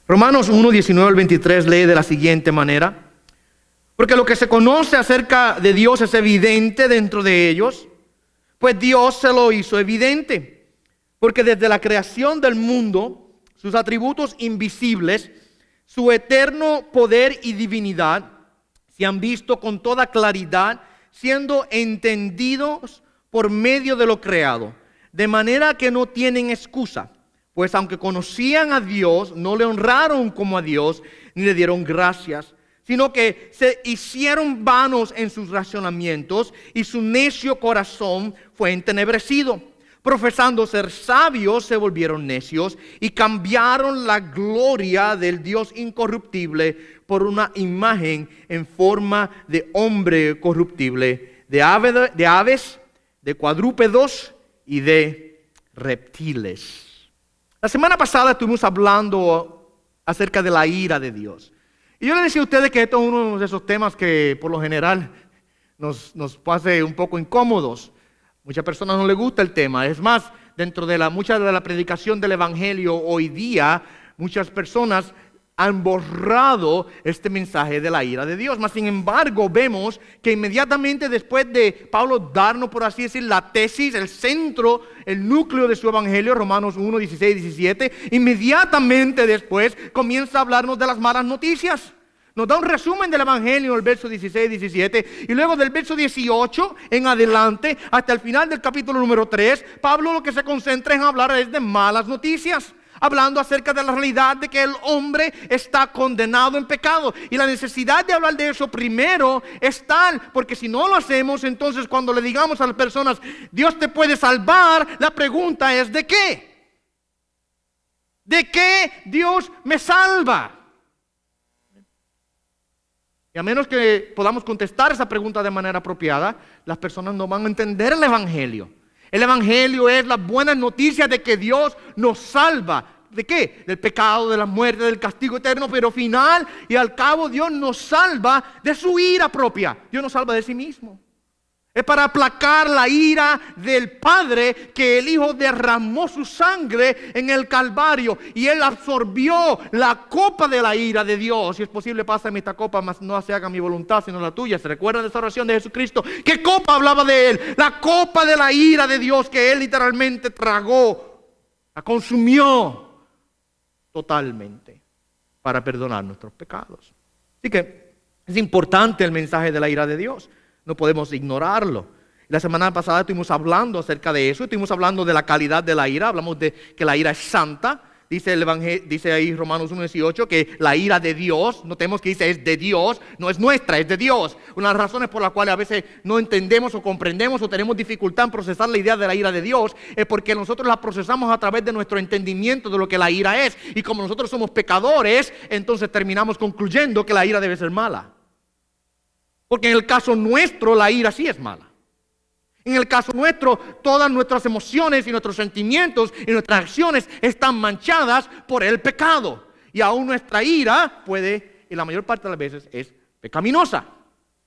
Romanos 1, 19 al 23 lee de la siguiente manera: porque lo que se conoce acerca de Dios es evidente dentro de ellos, pues Dios se lo hizo evidente. Porque desde la creación del mundo, sus atributos invisibles, su eterno poder y divinidad, se han visto con toda claridad, siendo entendidos por medio de lo creado, de manera que no tienen excusa. Pues aunque conocían a Dios, no le honraron como a Dios, ni le dieron gracias, sino que se hicieron vanos en sus razonamientos, y su necio corazón fue entenebrecido. Profesando ser sabios, se volvieron necios y cambiaron la gloria del Dios incorruptible por una imagen en forma de hombre corruptible, de aves, de cuadrúpedos y de reptiles. La semana pasada estuvimos hablando acerca de la ira de Dios. Y yo les decía a ustedes que esto es uno de esos temas que por lo general nos hace un poco incómodos. Muchas personas no les gusta el tema. Es más, dentro de mucha de la predicación del Evangelio hoy día, muchas personas han borrado este mensaje de la ira de Dios. Mas sin embargo, vemos que inmediatamente después de Pablo darnos, por así decir, la tesis, el centro, el núcleo de su Evangelio, Romanos 1, 16 y 17, inmediatamente después comienza a hablarnos de las malas noticias. Nos da un resumen del Evangelio, el verso 16 y 17, y luego del verso 18 en adelante, hasta el final del capítulo número 3, Pablo lo que se concentra en hablar es de malas noticias, hablando acerca de la realidad de que el hombre está condenado en pecado. Y la necesidad de hablar de eso primero es tal, porque si no lo hacemos, entonces cuando le digamos a las personas, Dios te puede salvar, la pregunta es ¿de qué? ¿De qué Dios me salva? Y a menos que podamos contestar esa pregunta de manera apropiada, las personas no van a entender el Evangelio. El Evangelio es la buena noticia de que Dios nos salva. ¿De qué? Del pecado, de la muerte, del castigo eterno, pero final y al cabo Dios nos salva de su ira propia. Dios nos salva de sí mismo. Es para aplacar la ira del Padre que el Hijo derramó su sangre en el Calvario y Él absorbió la copa de la ira de Dios. Si es posible, pásame esta copa, mas no se haga mi voluntad sino la tuya. ¿Se recuerdan de esa oración de Jesucristo? ¿Qué copa hablaba de Él? La copa de la ira de Dios que Él literalmente tragó, la consumió totalmente para perdonar nuestros pecados. Así que es importante el mensaje de la ira de Dios. No podemos ignorarlo. La semana pasada estuvimos hablando acerca de eso. Estuvimos hablando de la calidad de la ira. Hablamos de que la ira es santa. Dice el Evangelio, dice ahí Romanos 1:18 que la ira de Dios, notemos que dice es de Dios, no es nuestra, es de Dios. Una de las razones por las cuales a veces no entendemos o comprendemos o tenemos dificultad en procesar la idea de la ira de Dios es porque nosotros la procesamos a través de nuestro entendimiento de lo que la ira es. Y como nosotros somos pecadores, entonces terminamos concluyendo que la ira debe ser mala. Porque en el caso nuestro la ira sí es mala. En el caso nuestro todas nuestras emociones y nuestros sentimientos y nuestras acciones están manchadas por el pecado. Y aún nuestra ira puede, y la mayor parte de las veces, es pecaminosa.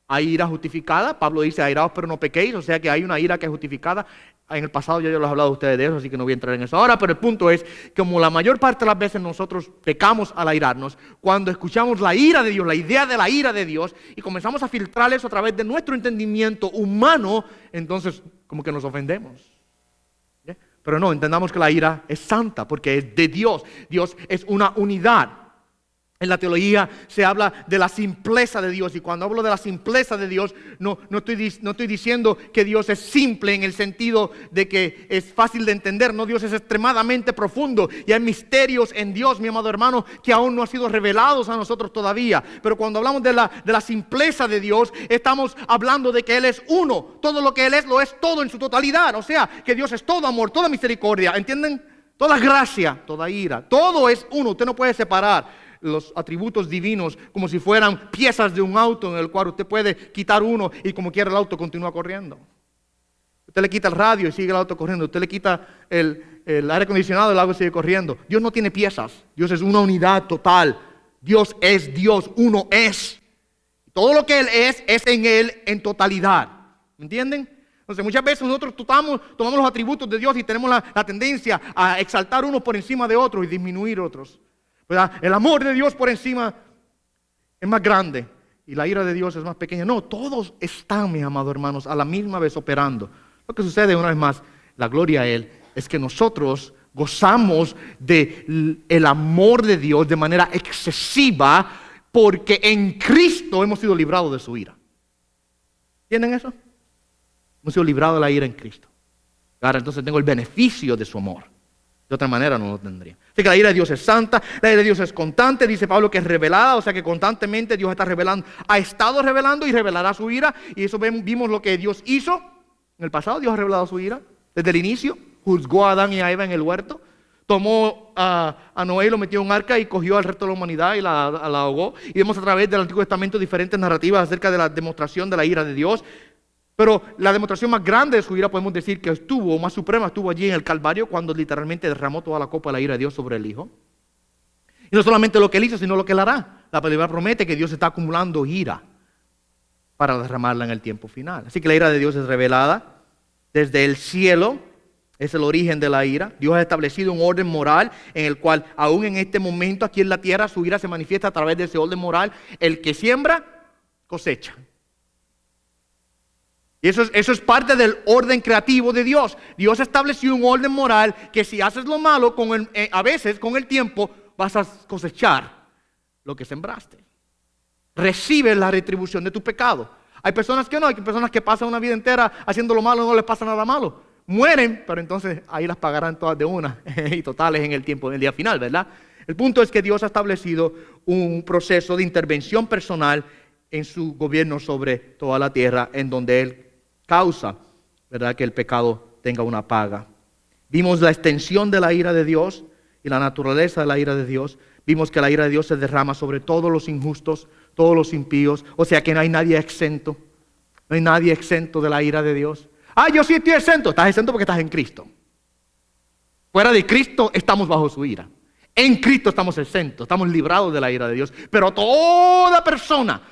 Hay ira justificada. Pablo dice, airaos pero no pequéis. O sea que hay una ira que es justificada. En el pasado ya yo les he hablado a ustedes de eso, así que no voy a entrar en eso ahora. Pero el punto es que como la mayor parte de las veces nosotros pecamos al airarnos, cuando escuchamos la ira de Dios, la idea de la ira de Dios, y comenzamos a filtrar eso a través de nuestro entendimiento humano, entonces como que nos ofendemos. ¿Sí? Pero no, entendamos que la ira es santa porque es de Dios. Dios es una unidad. En la teología se habla de la simpleza de Dios, y cuando hablo de la simpleza de Dios no estoy diciendo que Dios es simple en el sentido de que es fácil de entender. No, Dios es extremadamente profundo y hay misterios en Dios, mi amado hermano, que aún no han sido revelados a nosotros todavía. Pero cuando hablamos de la simpleza de Dios, estamos hablando de que Él es uno. Todo lo que Él es, lo es todo en su totalidad. O sea, que Dios es todo amor, toda misericordia, ¿entienden? Toda gracia, toda ira, todo es uno. Usted no puede separar los atributos divinos como si fueran piezas de un auto en el cual usted puede quitar uno y como quiera el auto continúa corriendo. Usted le quita el radio y sigue el auto corriendo. Usted le quita el aire acondicionado y el auto sigue corriendo. Dios no tiene piezas. Dios es una unidad total. Dios es Dios, uno es. Todo lo que Él es en Él en totalidad. ¿Me entienden? Entonces muchas veces nosotros tomamos los atributos de Dios y tenemos la tendencia a exaltar unos por encima de otros y disminuir otros. ¿verdad? El amor de Dios por encima es más grande y la ira de Dios es más pequeña. No, todos están, mis amados hermanos, a la misma vez operando. Lo que sucede, una vez más, la gloria a Él, es que nosotros gozamos del amor de Dios de manera excesiva porque en Cristo hemos sido librados de su ira. ¿Entienden eso? Hemos sido librados de la ira en Cristo. Ahora entonces tengo el beneficio de su amor. De otra manera no lo tendría. Así que la ira de Dios es santa, la ira de Dios es constante, dice Pablo que es revelada, o sea que constantemente Dios está revelando, ha estado revelando y revelará su ira. Y eso vimos lo que Dios hizo en el pasado. Dios ha revelado su ira desde el inicio, juzgó a Adán y a Eva en el huerto, tomó a Noé, lo metió en un arca y cogió al resto de la humanidad y la ahogó. Y vemos a través del Antiguo Testamento diferentes narrativas acerca de la demostración de la ira de Dios. Pero la demostración más grande de su ira podemos decir que estuvo, más suprema, estuvo allí en el Calvario cuando literalmente derramó toda la copa de la ira de Dios sobre el Hijo. Y no solamente lo que Él hizo, sino lo que Él hará. La palabra promete que Dios está acumulando ira para derramarla en el tiempo final. Así que la ira de Dios es revelada desde el cielo, es el origen de la ira. Dios ha establecido un orden moral en el cual aún en este momento aquí en la tierra su ira se manifiesta a través de ese orden moral. El que siembra, cosecha. Y eso es parte del orden creativo de Dios. Dios estableció un orden moral que si haces lo malo, a veces con el tiempo vas a cosechar lo que sembraste. Recibes la retribución de tu pecado. Hay personas que no, hay personas que pasan una vida entera haciendo lo malo y no les pasa nada malo. Mueren, pero entonces ahí las pagarán todas de una y totales en el tiempo, en el día final, ¿verdad? El punto es que Dios ha establecido un proceso de intervención personal en su gobierno sobre toda la tierra, en donde Él causa, ¿verdad?, que el pecado tenga una paga. Vimos la extensión de la ira de Dios y la naturaleza de la ira de Dios. Vimos que la ira de Dios se derrama sobre todos los injustos, todos los impíos. O sea que no hay nadie exento. No hay nadie exento de la ira de Dios. Yo sí estoy exento. Estás exento porque estás en Cristo. Fuera de Cristo estamos bajo su ira. En Cristo estamos exentos, estamos librados de la ira de Dios. Pero toda persona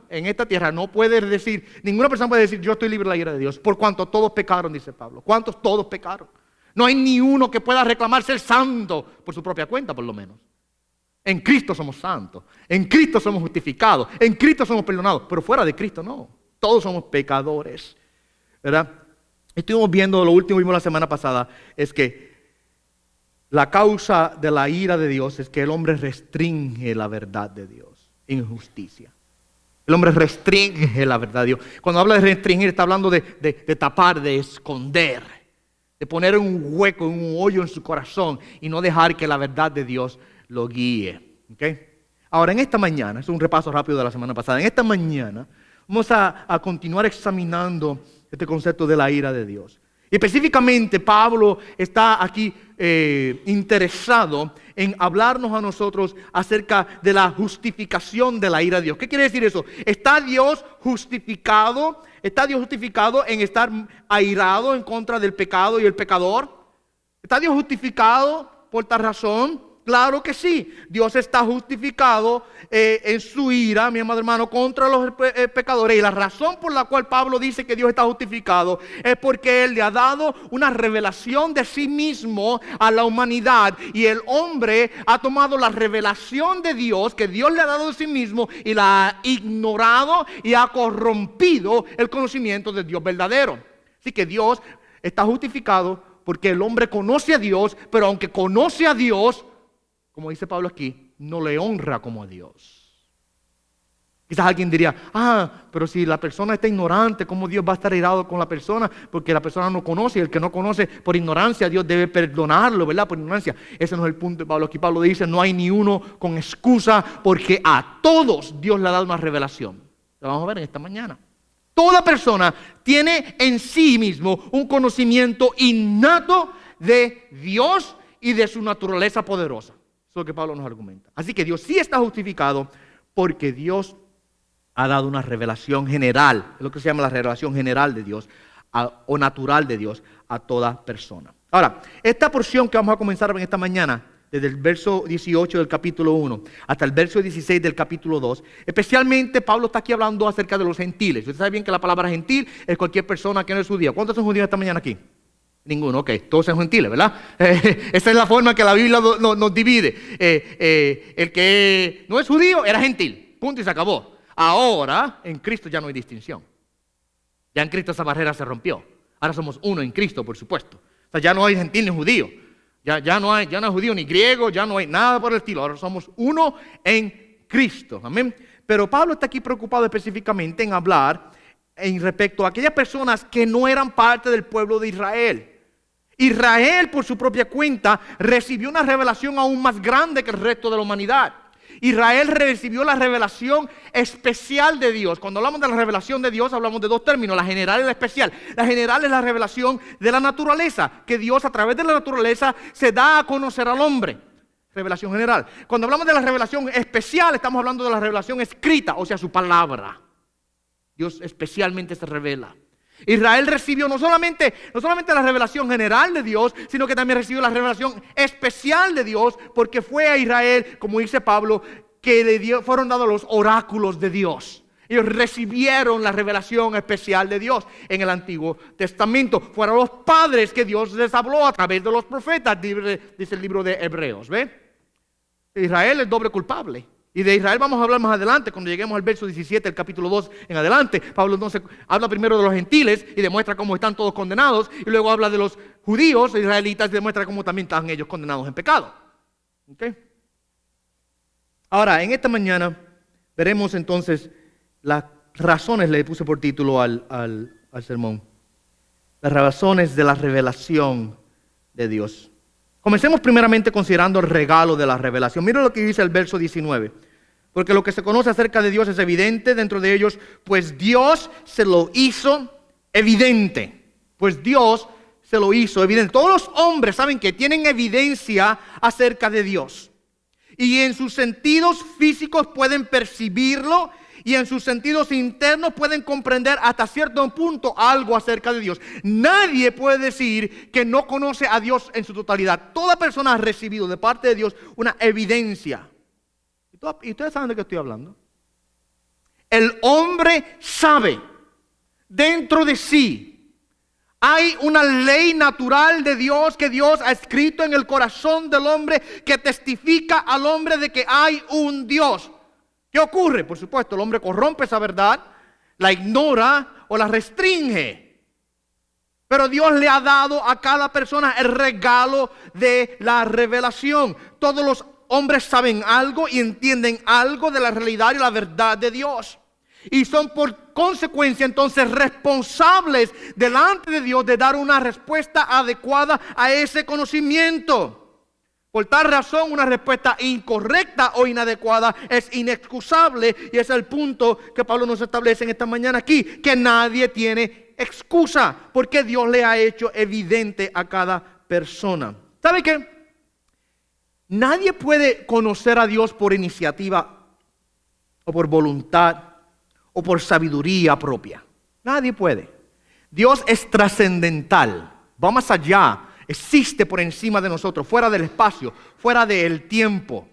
en esta tierra no puede decir, ninguna persona puede decir, yo estoy libre de la ira de Dios, por cuanto todos pecaron, dice Pablo. ¿Cuántos? Todos pecaron. No hay ni uno que pueda reclamar ser santo por su propia cuenta, por lo menos. En Cristo somos santos, en Cristo somos justificados, en Cristo somos perdonados, pero fuera de Cristo no. Todos somos pecadores, ¿verdad? Estuvimos viendo, lo último que vimos la semana pasada, es que la causa de la ira de Dios es que el hombre restringe la verdad de Dios en justicia. El hombre restringe la verdad de Dios. Cuando habla de restringir, está hablando de tapar, de esconder, de poner un hueco, un hoyo en su corazón y no dejar que la verdad de Dios lo guíe. ¿Okay? Ahora, en esta mañana, es un repaso rápido de la semana pasada, en esta mañana vamos a continuar examinando este concepto de la ira de Dios. Y específicamente Pablo está aquí interesado en hablarnos a nosotros acerca de la justificación de la ira de Dios. ¿Qué quiere decir eso? ¿Está Dios justificado? ¿Está Dios justificado en estar airado en contra del pecado y el pecador? ¿Está Dios justificado por tal razón? Claro que sí. Dios está justificado en su ira, mi amado hermano, contra los pecadores. Y la razón por la cual Pablo dice que Dios está justificado es porque Él le ha dado una revelación de sí mismo a la humanidad. Y el hombre ha tomado la revelación de Dios que Dios le ha dado de sí mismo y la ha ignorado y ha corrompido el conocimiento de Dios verdadero. Así que Dios está justificado porque el hombre conoce a Dios, pero aunque conoce a Dios, como dice Pablo aquí, no le honra como a Dios. Quizás alguien diría, pero si la persona está ignorante, ¿cómo Dios va a estar irado con la persona? Porque la persona no conoce, y el que no conoce por ignorancia, Dios debe perdonarlo, ¿verdad? Por ignorancia. Ese no es el punto de Pablo. Aquí Pablo dice, no hay ni uno con excusa, porque a todos Dios le ha dado una revelación. Lo vamos a ver en esta mañana. Toda persona tiene en sí mismo un conocimiento innato de Dios y de su naturaleza poderosa. Eso es lo que Pablo nos argumenta. Así que Dios sí está justificado porque Dios ha dado una revelación general, es lo que se llama la revelación general de Dios o natural de Dios a toda persona. Ahora, esta porción que vamos a comenzar en esta mañana, desde el verso 18 del capítulo 1 hasta el verso 16 del capítulo 2, especialmente Pablo está aquí hablando acerca de los gentiles. Usted sabe bien que la palabra gentil es cualquier persona que no es judía. ¿Cuántos son judíos esta mañana aquí? Ninguno, ok, todos son gentiles, ¿verdad? Esa es la forma que la Biblia nos divide. El que no es judío era gentil, punto y se acabó. Ahora, en Cristo ya no hay distinción. Ya en Cristo esa barrera se rompió. Ahora somos uno en Cristo, por supuesto. O sea, ya no hay gentil ni judío. Ya no hay judío ni griego, ya no hay nada por el estilo. Ahora somos uno en Cristo. Amén. Pero Pablo está aquí preocupado específicamente en hablar en respecto a aquellas personas que no eran parte del pueblo de Israel. Israel, por su propia cuenta, recibió una revelación aún más grande que el resto de la humanidad. Israel recibió la revelación especial de Dios. Cuando hablamos de la revelación de Dios, hablamos de dos términos, la general y la especial. La general es la revelación de la naturaleza, que Dios a través de la naturaleza se da a conocer al hombre. Revelación general. Cuando hablamos de la revelación especial, estamos hablando de la revelación escrita, o sea, su palabra. Dios especialmente se revela. Israel recibió no solamente la revelación general de Dios, sino que también recibió la revelación especial de Dios, porque fue a Israel, como dice Pablo, que fueron dados los oráculos de Dios. Ellos recibieron la revelación especial de Dios en el Antiguo Testamento. Fueron los padres que Dios les habló a través de los profetas, dice el libro de Hebreos. ¿Ve? Israel es doble culpable. Y de Israel vamos a hablar más adelante, cuando lleguemos al verso 17 del capítulo 2 en adelante. Pablo entonces habla primero de los gentiles y demuestra cómo están todos condenados. Y luego habla de los judíos, israelitas, y demuestra cómo también están ellos condenados en pecado. ¿Okay? Ahora, en esta mañana veremos entonces las razones, le puse por título al sermón. Las razones de la revelación de Dios. Comencemos primeramente considerando el regalo de la revelación. Mira lo que dice el verso 19. Porque lo que se conoce acerca de Dios es evidente dentro de ellos, pues Dios se lo hizo evidente. Pues Dios se lo hizo evidente. Todos los hombres saben que tienen evidencia acerca de Dios. Y en sus sentidos físicos pueden percibirlo. Y en sus sentidos internos pueden comprender hasta cierto punto algo acerca de Dios. Nadie puede decir que no conoce a Dios en su totalidad. Toda persona ha recibido de parte de Dios una evidencia. ¿Y ustedes saben de qué estoy hablando? El hombre sabe dentro de sí. Hay una ley natural de Dios que Dios ha escrito en el corazón del hombre que testifica al hombre de que hay un Dios. ¿Qué ocurre? Por supuesto, el hombre corrompe esa verdad, la ignora o la restringe. Pero Dios le ha dado a cada persona el regalo de la revelación. Todos los hombres saben algo y entienden algo de la realidad y la verdad de Dios. Y son por consecuencia entonces responsables delante de Dios de dar una respuesta adecuada a ese conocimiento. Por tal razón, una respuesta incorrecta o inadecuada es inexcusable, y ese es el punto que Pablo nos establece en esta mañana aquí, que nadie tiene excusa, porque Dios le ha hecho evidente a cada persona. ¿Sabe qué? Nadie puede conocer a Dios por iniciativa o por voluntad o por sabiduría propia. Nadie puede. Dios es trascendental, va más allá. Existe por encima de nosotros, fuera del espacio, fuera del tiempo.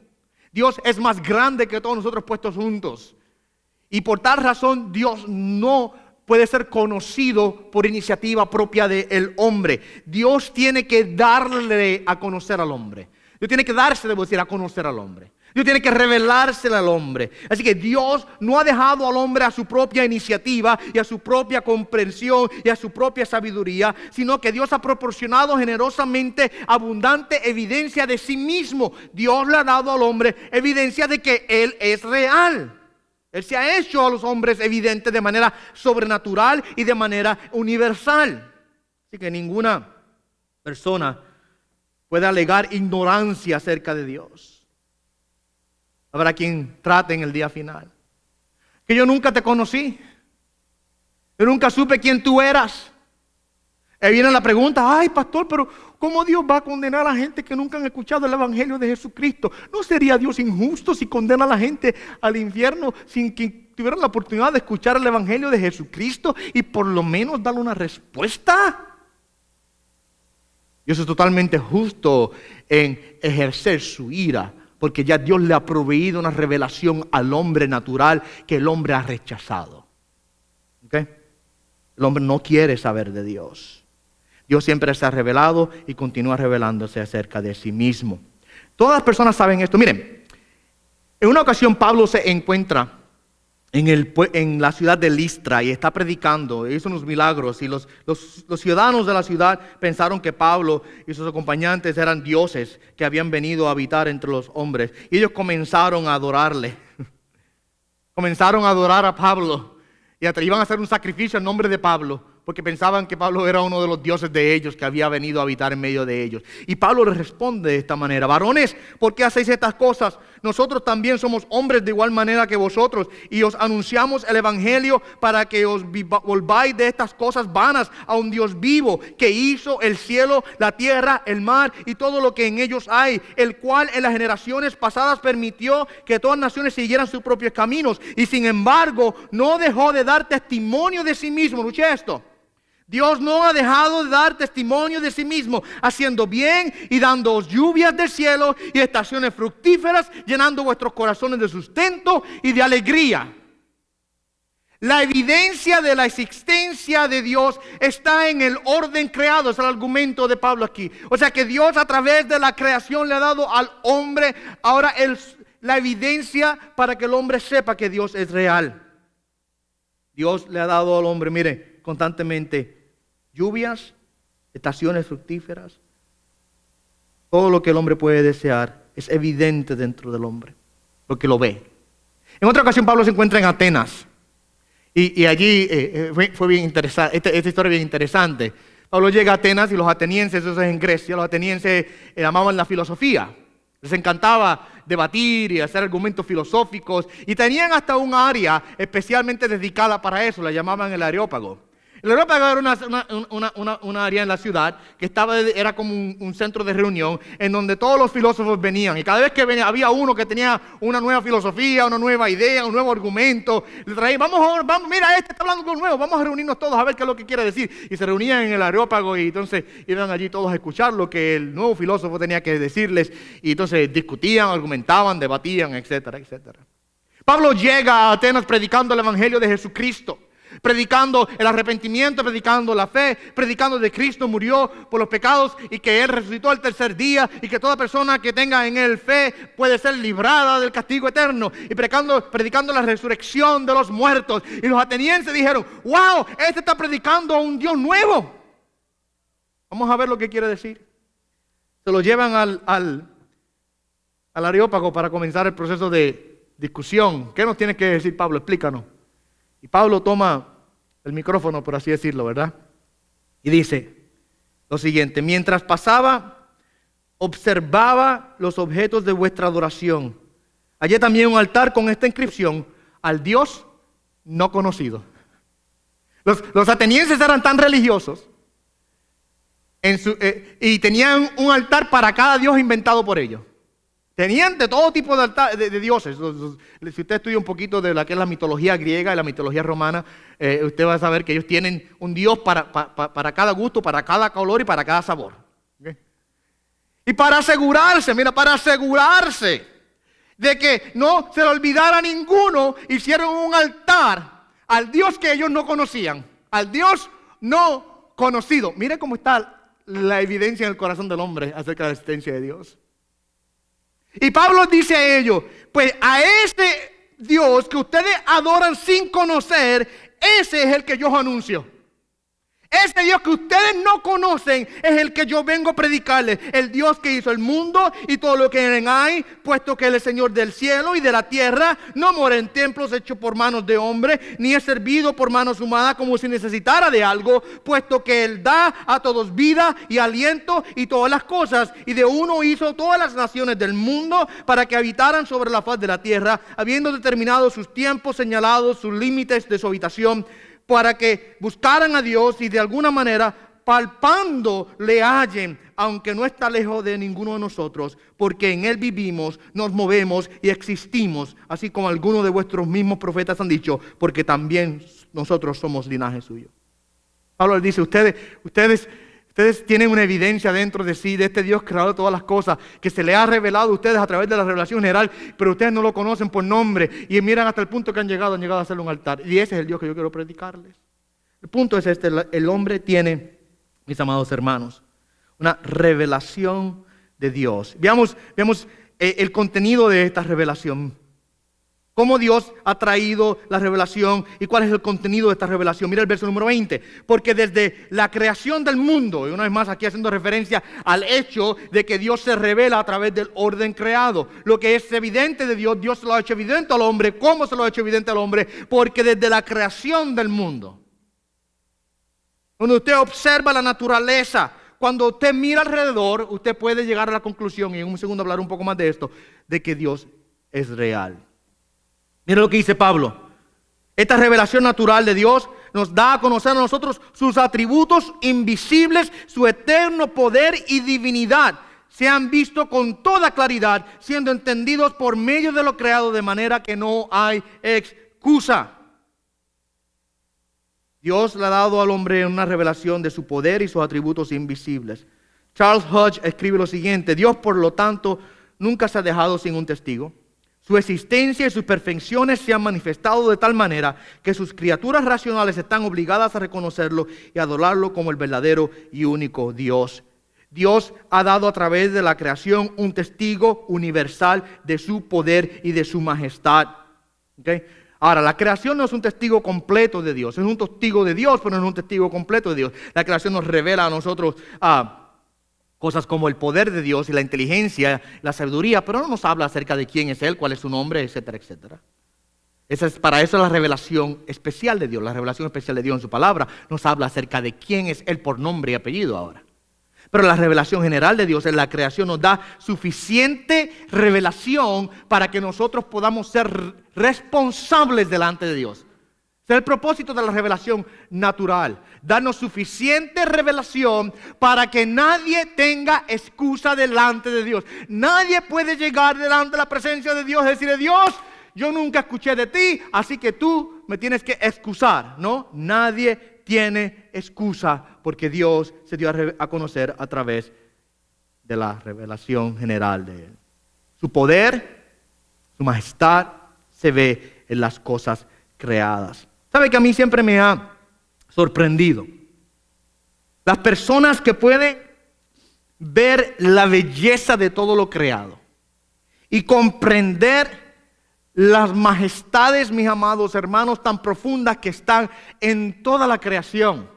Dios es más grande que todos nosotros puestos juntos. Y por tal razón Dios no puede ser conocido por iniciativa propia del hombre. Dios tiene que darle a conocer al hombre. Dios tiene que darse, debo decir, a conocer al hombre. Dios tiene que revelársela al hombre. Así que Dios no ha dejado al hombre a su propia iniciativa y a su propia comprensión y a su propia sabiduría, sino que Dios ha proporcionado generosamente abundante evidencia de sí mismo. Dios le ha dado al hombre evidencia de que Él es real. Él se ha hecho a los hombres evidente de manera sobrenatural y de manera universal. Así que ninguna persona puede alegar ignorancia acerca de Dios. Habrá quien trate en el día final que yo nunca te conocí, yo nunca supe quién tú eras. Y viene la pregunta: ay, pastor, pero ¿cómo Dios va a condenar a la gente que nunca han escuchado el evangelio de Jesucristo? ¿No sería Dios injusto si condena a la gente al infierno sin que tuvieran la oportunidad de escuchar el evangelio de Jesucristo y por lo menos darle una respuesta? Dios es totalmente justo en ejercer su ira, porque ya Dios le ha proveído una revelación al hombre natural que el hombre ha rechazado. ¿Okay? El hombre no quiere saber de Dios. Dios siempre se ha revelado y continúa revelándose acerca de sí mismo. Todas las personas saben esto. Miren, en una ocasión Pablo se encuentra en la ciudad de Listra y está predicando, hizo unos milagros y los ciudadanos de la ciudad pensaron que Pablo y sus acompañantes eran dioses que habían venido a habitar entre los hombres y ellos comenzaron a adorarle, comenzaron a adorar a Pablo y iban a hacer un sacrificio en nombre de Pablo porque pensaban que Pablo era uno de los dioses de ellos que había venido a habitar en medio de ellos. Y Pablo les responde de esta manera: varones, ¿por qué hacéis estas cosas? Nosotros también somos hombres de igual manera que vosotros y os anunciamos el evangelio para que os volváis de estas cosas vanas a un Dios vivo que hizo el cielo, la tierra, el mar y todo lo que en ellos hay, el cual en las generaciones pasadas permitió que todas naciones siguieran sus propios caminos y sin embargo no dejó de dar testimonio de sí mismo. Escuche esto: Dios no ha dejado de dar testimonio de sí mismo, haciendo bien y dándoos lluvias del cielo y estaciones fructíferas, llenando vuestros corazones de sustento y de alegría. La evidencia de la existencia de Dios está en el orden creado, es el argumento de Pablo aquí. O sea que Dios a través de la creación le ha dado al hombre ahora la evidencia para que el hombre sepa que Dios es real. Dios le ha dado al hombre, mire, constantemente lluvias, estaciones fructíferas, todo lo que el hombre puede desear es evidente dentro del hombre, porque lo ve. En otra ocasión Pablo se encuentra en Atenas y allí fue bien interesante, esta historia es bien interesante. Pablo llega a Atenas y los atenienses, eso es en Grecia, los atenienses amaban la filosofía. Les encantaba debatir y hacer argumentos filosóficos y tenían hasta un área especialmente dedicada para eso, la llamaban el Areópago. El Areópago era una área en la ciudad que era como un centro de reunión en donde todos los filósofos venían y cada vez que había uno que tenía una nueva filosofía, una nueva idea, un nuevo argumento, le traían, vamos, mira, este está hablando con nuevo, vamos a reunirnos todos a ver qué es lo que quiere decir. Y se reunían en el Areópago y entonces iban allí todos a escuchar lo que el nuevo filósofo tenía que decirles y entonces discutían, argumentaban, debatían, etcétera, etcétera. Pablo llega a Atenas predicando el evangelio de Jesucristo, predicando el arrepentimiento, predicando la fe, predicando de Cristo murió por los pecados y que Él resucitó al tercer día y que toda persona que tenga en Él fe puede ser librada del castigo eterno, y predicando la resurrección de los muertos. Y los atenienses dijeron: wow, este está predicando a un Dios nuevo. Vamos a ver lo que quiere decir. Se lo llevan al Areópago para comenzar el proceso de discusión. ¿Qué nos tiene que decir Pablo? Explícanos. Y Pablo toma el micrófono, por así decirlo, ¿verdad? Y dice lo siguiente: mientras pasaba, observaba los objetos de vuestra adoración. Hallé también un altar con esta inscripción: al Dios no conocido. Los atenienses eran tan religiosos y tenían un altar para cada dios inventado por ellos. Tenían de todo tipo de dioses. Si usted estudia un poquito de la que es la mitología griega y la mitología romana, usted va a saber que ellos tienen un dios para cada gusto, para cada color y para cada sabor. ¿Okay? Y para asegurarse de que no se le olvidara a ninguno, hicieron un altar al Dios que ellos no conocían, al Dios no conocido. Mire cómo está la evidencia en el corazón del hombre acerca de la existencia de Dios. Y Pablo dice a ellos: pues a este Dios que ustedes adoran sin conocer, ese es el que yo os anuncio. Ese Dios que ustedes no conocen es el que yo vengo a predicarles. El Dios que hizo el mundo y todo lo que en él hay, puesto que Él es Señor del cielo y de la tierra. No mora en templos hechos por manos de hombre, ni es servido por manos humanas como si necesitara de algo, puesto que Él da a todos vida y aliento y todas las cosas. Y de uno hizo todas las naciones del mundo para que habitaran sobre la faz de la tierra, habiendo determinado sus tiempos señalados, sus límites de su habitación, para que buscaran a Dios y de alguna manera palpando le hallen, aunque no está lejos de ninguno de nosotros, porque en Él vivimos, nos movemos y existimos, así como algunos de vuestros mismos profetas han dicho, porque también nosotros somos linaje suyo. Pablo les dice: ustedes tienen una evidencia dentro de sí de este Dios creador de todas las cosas, que se le ha revelado a ustedes a través de la revelación general, pero ustedes no lo conocen por nombre y miran hasta el punto que han llegado a hacerle un altar. Y ese es el Dios que yo quiero predicarles. El punto es este: el hombre tiene mis amados hermanos. Una revelación de Dios. Veamos el contenido de esta revelación. Cómo Dios ha traído la revelación y cuál es el contenido de esta revelación. Mira el verso número 20. Porque desde la creación del mundo, y una vez más aquí haciendo referencia al hecho de que Dios se revela a través del orden creado. Lo que es evidente de Dios, Dios se lo ha hecho evidente al hombre. ¿Cómo se lo ha hecho evidente al hombre? Porque desde la creación del mundo. Cuando usted observa la naturaleza, cuando usted mira alrededor, usted puede llegar a la conclusión, y en un segundo hablar un poco más de esto, de que Dios es real. Mira lo que dice Pablo. Esta revelación natural de Dios nos da a conocer a nosotros sus atributos invisibles, su eterno poder y divinidad. Se han visto con toda claridad, siendo entendidos por medio de lo creado, de manera que no hay excusa. Dios le ha dado al hombre una revelación de su poder y sus atributos invisibles. Charles Hodge escribe lo siguiente: Dios, por lo tanto, nunca se ha dejado sin un testigo. Su existencia y sus perfecciones se han manifestado de tal manera que sus criaturas racionales están obligadas a reconocerlo y adorarlo como el verdadero y único Dios. Dios ha dado a través de la creación un testigo universal de su poder y de su majestad. ¿Okay? Ahora, la creación no es un testigo completo de Dios, es un testigo de Dios, pero no es un testigo completo de Dios. La creación nos revela a nosotros cosas como el poder de Dios y la inteligencia, la sabiduría, pero no nos habla acerca de quién es Él, cuál es su nombre, etcétera, etcétera. Para eso es la revelación especial de Dios. La revelación especial de Dios en su palabra nos habla acerca de quién es Él por nombre y apellido ahora. Pero la revelación general de Dios en la creación nos da suficiente revelación para que nosotros podamos ser responsables delante de Dios. Ese es el propósito de la revelación natural. Darnos suficiente revelación para que nadie tenga excusa delante de Dios. Nadie puede llegar delante de la presencia de Dios y decirle: Dios, yo nunca escuché de ti, así que tú me tienes que excusar. No, nadie tiene excusa porque Dios se dio a conocer a través de la revelación general de Él. Su poder, su majestad se ve en las cosas creadas. ¿Sabe que a mí siempre me ha sorprendido las personas que pueden ver la belleza de todo lo creado y comprender las majestades, mis amados hermanos, tan profundas que están en toda la creación?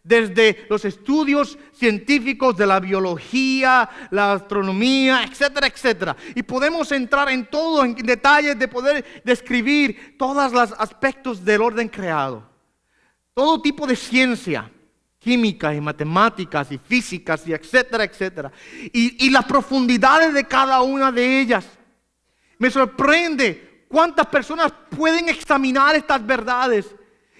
Desde los estudios científicos de la biología, la astronomía, etcétera, etcétera. Y podemos entrar en todo, en detalles de poder describir todos los aspectos del orden creado. Todo tipo de ciencia, química y matemáticas y físicas y etcétera, etcétera. Y las profundidades de cada una de ellas. Me sorprende cuántas personas pueden examinar estas verdades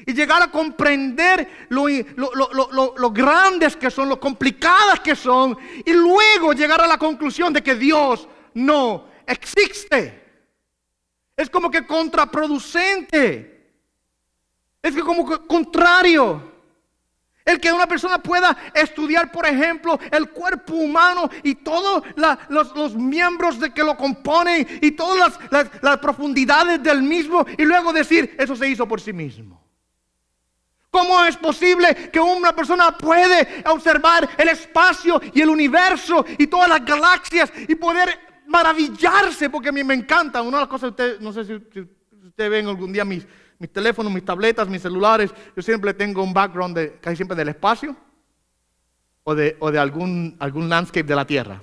y llegar a comprender lo grandes que son, lo complicadas que son, y luego llegar a la conclusión de que Dios no existe. Es como que contraproducente. Es que como que contrario. El que una persona pueda estudiar, por ejemplo, el cuerpo humano y todos los miembros de que lo componen y todas las profundidades del mismo, y luego decir: eso se hizo por sí mismo. ¿Cómo es posible que una persona puede observar el espacio y el universo y todas las galaxias y poder maravillarse? Porque a mí me encanta. Una de las cosas, no sé si ustedes ven algún día mis teléfonos, mis tabletas, mis celulares, yo siempre tengo un background casi siempre del espacio o de algún landscape de la Tierra.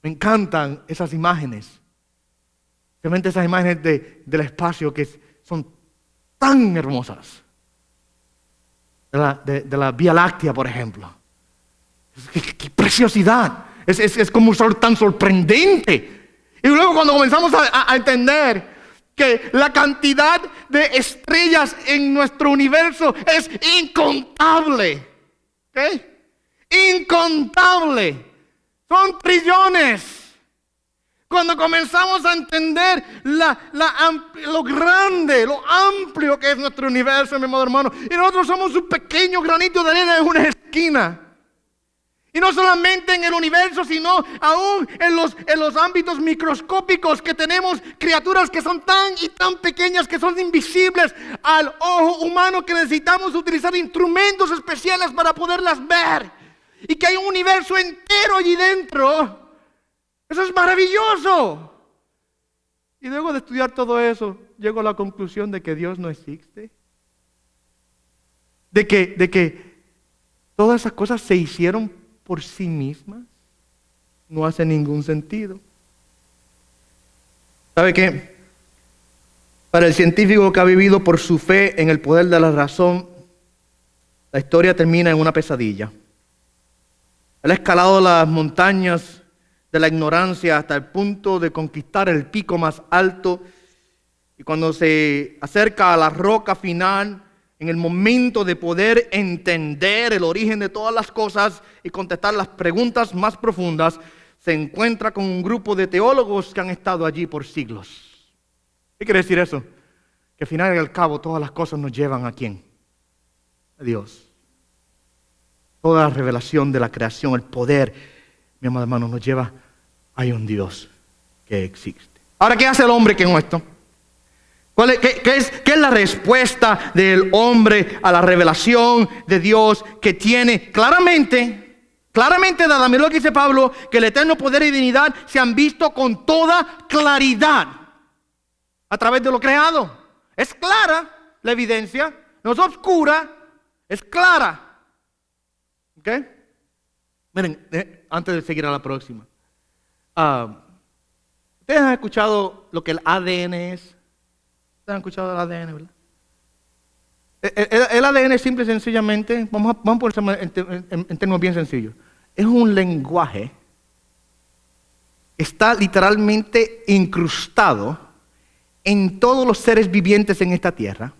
Me encantan esas imágenes. Realmente esas imágenes del espacio que son tan hermosas. De la Vía Láctea, por ejemplo. ¡Qué preciosidad! Es como tan sorprendente. Y luego cuando comenzamos a entender que la cantidad de estrellas en nuestro universo es incontable. ¿Okay? Incontable. Son trillones. Cuando comenzamos a entender lo grande, lo amplio que es nuestro universo, mi amado hermano, y nosotros somos un pequeño granito de arena en una esquina. Y no solamente en el universo, sino aún en los ámbitos microscópicos que tenemos criaturas que son tan y tan pequeñas que son invisibles al ojo humano, que necesitamos utilizar instrumentos especiales para poderlas ver. y que hay un universo entero allí dentro. Eso es maravilloso. Y luego de estudiar todo eso, llego a la conclusión de que Dios no existe. De que todas esas cosas se hicieron por sí mismas. No hace ningún sentido. ¿Sabe qué? Para el científico que ha vivido por su fe en el poder de la razón, la historia termina en una pesadilla. Él ha escalado las montañas de la ignorancia hasta el punto de conquistar el pico más alto, y cuando se acerca a la roca final, en el momento de poder entender el origen de todas las cosas y contestar las preguntas más profundas, se encuentra con un grupo de teólogos que han estado allí por siglos. ¿Qué quiere decir eso? Que al final y al cabo todas las cosas nos llevan ¿a quién? A Dios. Toda la revelación de la creación, el poder, mi amado hermano, nos lleva a un Dios que existe. Ahora, ¿qué hace el hombre con esto? ¿Qué es la respuesta del hombre a la revelación de Dios que tiene claramente dada? Mira lo que dice Pablo, que el eterno poder y divinidad se han visto con toda claridad a través de lo creado. Es clara la evidencia, no es oscura, es clara. ¿Ok? Miren, antes de seguir a la próxima. ¿Ustedes han escuchado lo que el ADN es? ¿Ustedes han escuchado del ADN, verdad? El ADN simple y sencillamente, vamos a ponerlo en términos bien sencillos, es un lenguaje, está literalmente incrustado en todos los seres vivientes en esta tierra,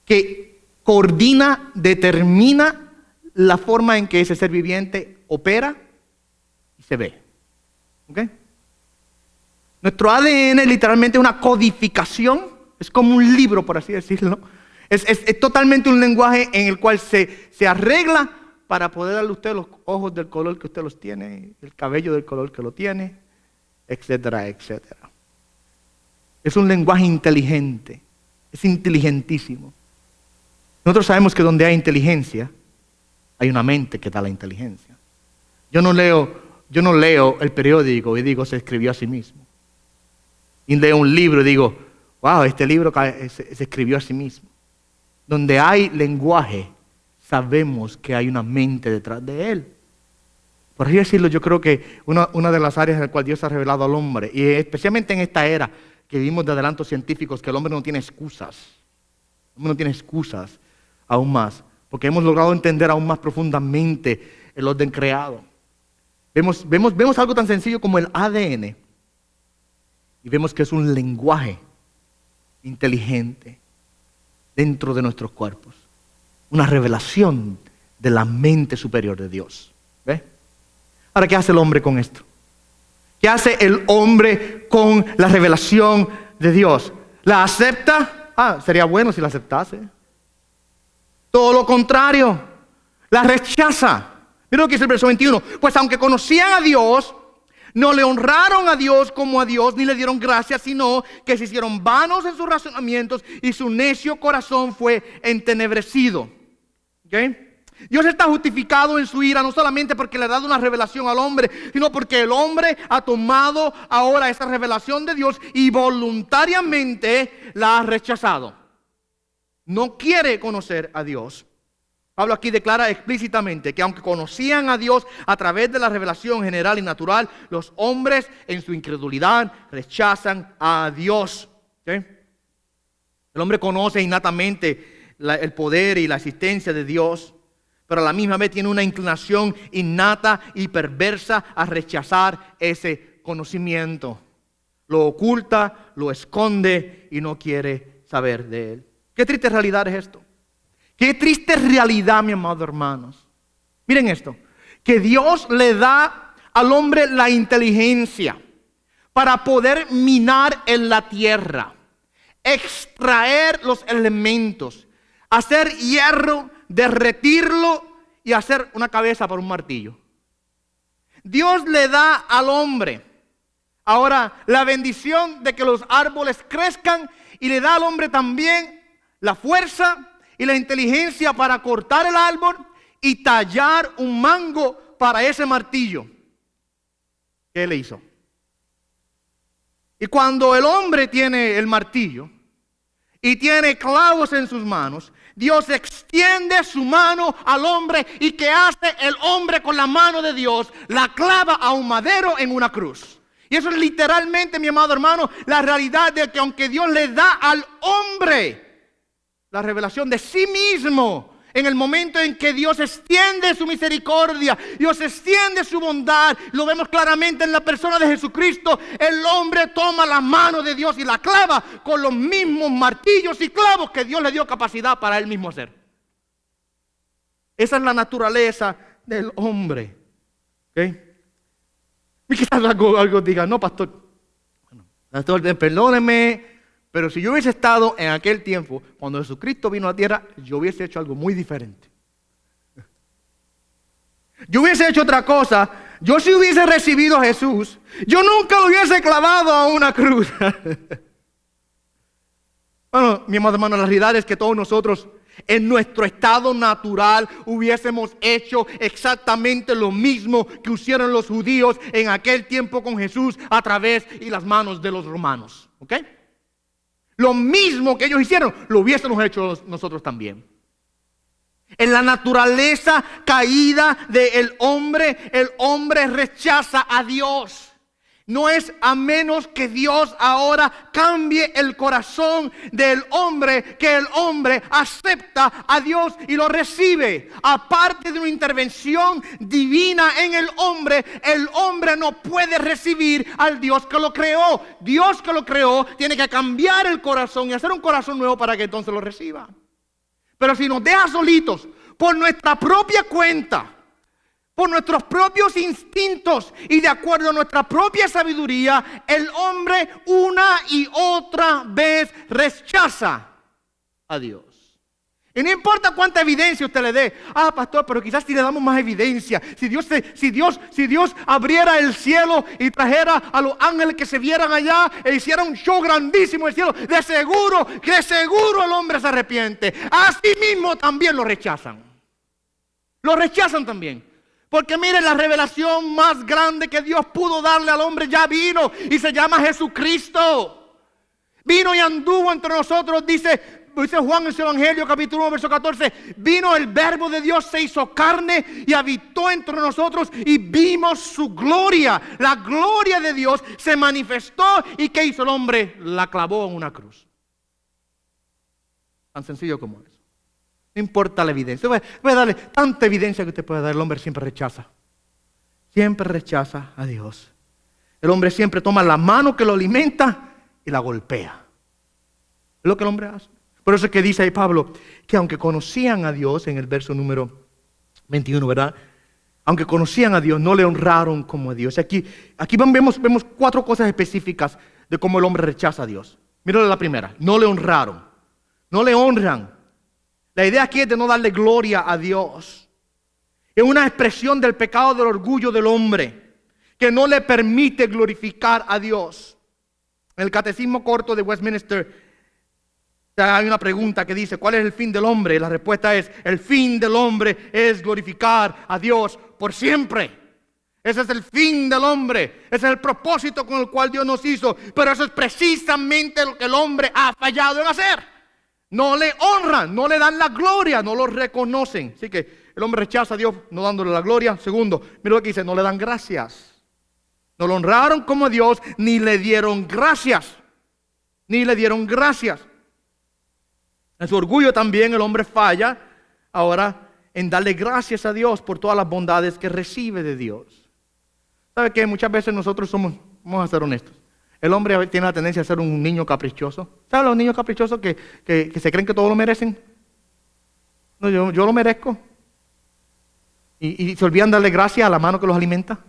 que coordina, determina la forma en que ese ser viviente opera y se ve. ¿Ok? Nuestro ADN es literalmente una codificación, es como un libro, por así decirlo. Es totalmente un lenguaje en el cual se arregla para poder darle a usted los ojos del color que usted los tiene, el cabello del color que lo tiene, etcétera, etcétera. Es un lenguaje inteligente, es inteligentísimo. Nosotros sabemos que donde hay inteligencia, hay una mente que da la inteligencia. Yo no leo el periódico y digo, se escribió a sí mismo. Y leo un libro y digo, wow, este libro se escribió a sí mismo. Donde hay lenguaje, sabemos que hay una mente detrás de él. Por así decirlo, yo creo que una de las áreas en las cuales Dios ha revelado al hombre, y especialmente en esta era que vivimos de adelantos científicos, que el hombre no tiene excusas. El hombre no tiene excusas aún más, porque hemos logrado entender aún más profundamente el orden creado. Vemos algo tan sencillo como el ADN, y vemos que es un lenguaje inteligente dentro de nuestros cuerpos. Una revelación de la mente superior de Dios. ¿Ve? Ahora, ¿qué hace el hombre con esto? ¿Qué hace el hombre con la revelación de Dios? ¿La acepta? Sería bueno si la aceptase. Todo lo contrario, la rechaza. Mira lo que dice el verso 21. Pues aunque conocían a Dios, no le honraron a Dios como a Dios, ni le dieron gracias, sino que se hicieron vanos en sus razonamientos y su necio corazón fue entenebrecido. ¿Okay? Dios está justificado en su ira, no solamente porque le ha dado una revelación al hombre, sino porque el hombre ha tomado ahora esa revelación de Dios y voluntariamente la ha rechazado. No quiere conocer a Dios. Pablo aquí declara explícitamente que aunque conocían a Dios a través de la revelación general y natural, los hombres en su incredulidad rechazan a Dios. ¿Sí? El hombre conoce innatamente el poder y la existencia de Dios, pero a la misma vez tiene una inclinación innata y perversa a rechazar ese conocimiento. Lo oculta, lo esconde y no quiere saber de él. Qué triste realidad es esto. Qué triste realidad, mi amado hermanos. Miren esto, que Dios le da al hombre la inteligencia para poder minar en la tierra, extraer los elementos, hacer hierro, derretirlo y hacer una cabeza para un martillo. Dios le da al hombre ahora la bendición de que los árboles crezcan y le da al hombre también la fuerza y la inteligencia para cortar el árbol y tallar un mango para ese martillo. ¿Qué le hizo? Y cuando el hombre tiene el martillo y tiene clavos en sus manos, Dios extiende su mano al hombre. ¿Y qué hace el hombre con la mano de Dios? La clava a un madero en una cruz. Y eso es literalmente, mi amado hermano, la realidad de que aunque Dios le da al hombre la revelación de sí mismo, en el momento en que Dios extiende su misericordia, Dios extiende su bondad, lo vemos claramente en la persona de Jesucristo. El hombre toma la mano de Dios y la clava con los mismos martillos y clavos que Dios le dio capacidad para él mismo hacer. Esa es la naturaleza del hombre. ¿Okay? Y quizás algo diga, no, pastor, perdóneme, pero si yo hubiese estado en aquel tiempo, cuando Jesucristo vino a la tierra, yo hubiese hecho algo muy diferente. Yo hubiese hecho otra cosa. Yo si hubiese recibido a Jesús, yo nunca lo hubiese clavado a una cruz. Bueno, mi amado hermano, la realidad es que todos nosotros, en nuestro estado natural, hubiésemos hecho exactamente lo mismo que hicieron los judíos en aquel tiempo con Jesús a través y las manos de los romanos. ¿Ok? Lo mismo que ellos hicieron, lo hubiésemos hecho nosotros también. En la naturaleza caída del hombre, el hombre rechaza a Dios. No es a menos que Dios ahora cambie el corazón del hombre que el hombre acepta a Dios y lo recibe. Aparte de una intervención divina en el hombre no puede recibir al Dios que lo creó. Dios que lo creó tiene que cambiar el corazón y hacer un corazón nuevo para que entonces lo reciba. Pero si nos deja solitos por nuestra propia cuenta, por nuestros propios instintos y de acuerdo a nuestra propia sabiduría, el hombre una y otra vez rechaza a Dios. Y no importa cuánta evidencia usted le dé. Ah, pastor, pero quizás si le damos más evidencia. Si Dios abriera el cielo y trajera a los ángeles que se vieran allá e hiciera un show grandísimo en el cielo, de seguro el hombre se arrepiente. Así mismo también lo rechazan. Lo rechazan también. Porque miren, la revelación más grande que Dios pudo darle al hombre ya vino y se llama Jesucristo. Vino y anduvo entre nosotros, dice Juan en su Evangelio, capítulo 1, verso 14. Vino el verbo de Dios, se hizo carne y habitó entre nosotros y vimos su gloria. La gloria de Dios se manifestó y ¿qué hizo el hombre? La clavó en una cruz. Tan sencillo como eso. No importa la evidencia. Voy a darle tanta evidencia que usted pueda dar. El hombre siempre rechaza. Siempre rechaza a Dios. El hombre siempre toma la mano que lo alimenta y la golpea. Es lo que el hombre hace. Por eso es que dice ahí Pablo que aunque conocían a Dios, en el verso número 21, ¿verdad? Aunque conocían a Dios, no le honraron como a Dios. Aquí vemos 4 cosas específicas de cómo el hombre rechaza a Dios. Mírale la primera. No le honraron. No le honran. La idea aquí es de no darle gloria a Dios. Es una expresión del pecado del orgullo del hombre que no le permite glorificar a Dios. En el Catecismo Corto de Westminster hay una pregunta que dice: ¿cuál es el fin del hombre? Y la respuesta es: el fin del hombre es glorificar a Dios por siempre. Ese es el fin del hombre. Ese es el propósito con el cual Dios nos hizo. Pero eso es precisamente lo que el hombre ha fallado en hacer. No le honran, no le dan la gloria, no lo reconocen. Así que el hombre rechaza a Dios no dándole la gloria. Segundo, mira lo que dice: no le dan gracias. No lo honraron como Dios, ni le dieron gracias. Ni le dieron gracias. En su orgullo también el hombre falla ahora en darle gracias a Dios por todas las bondades que recibe de Dios. ¿Sabe qué? Muchas veces nosotros vamos a ser honestos. El hombre tiene la tendencia a ser un niño caprichoso. ¿Saben los niños caprichosos que se creen que todo lo merecen? No, yo lo merezco. Y se olvidan darle gracias a la mano que los alimenta.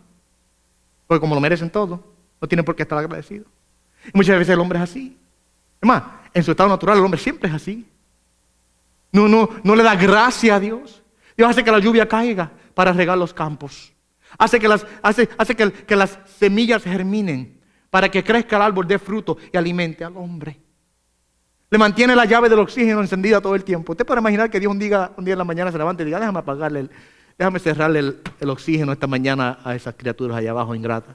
Porque como lo merecen todo, no tienen por qué estar agradecidos. Y muchas veces el hombre es así. Es más, en su estado natural el hombre siempre es así. No le da gracia a Dios. Dios hace que la lluvia caiga para regar los campos. Hace que las semillas germinen para que crezca el árbol, dé fruto y alimente al hombre. Le mantiene la llave del oxígeno encendida todo el tiempo. Usted puede imaginar que Dios un día en la mañana se levanta y diga, déjame cerrarle el oxígeno esta mañana a esas criaturas allá abajo ingratas.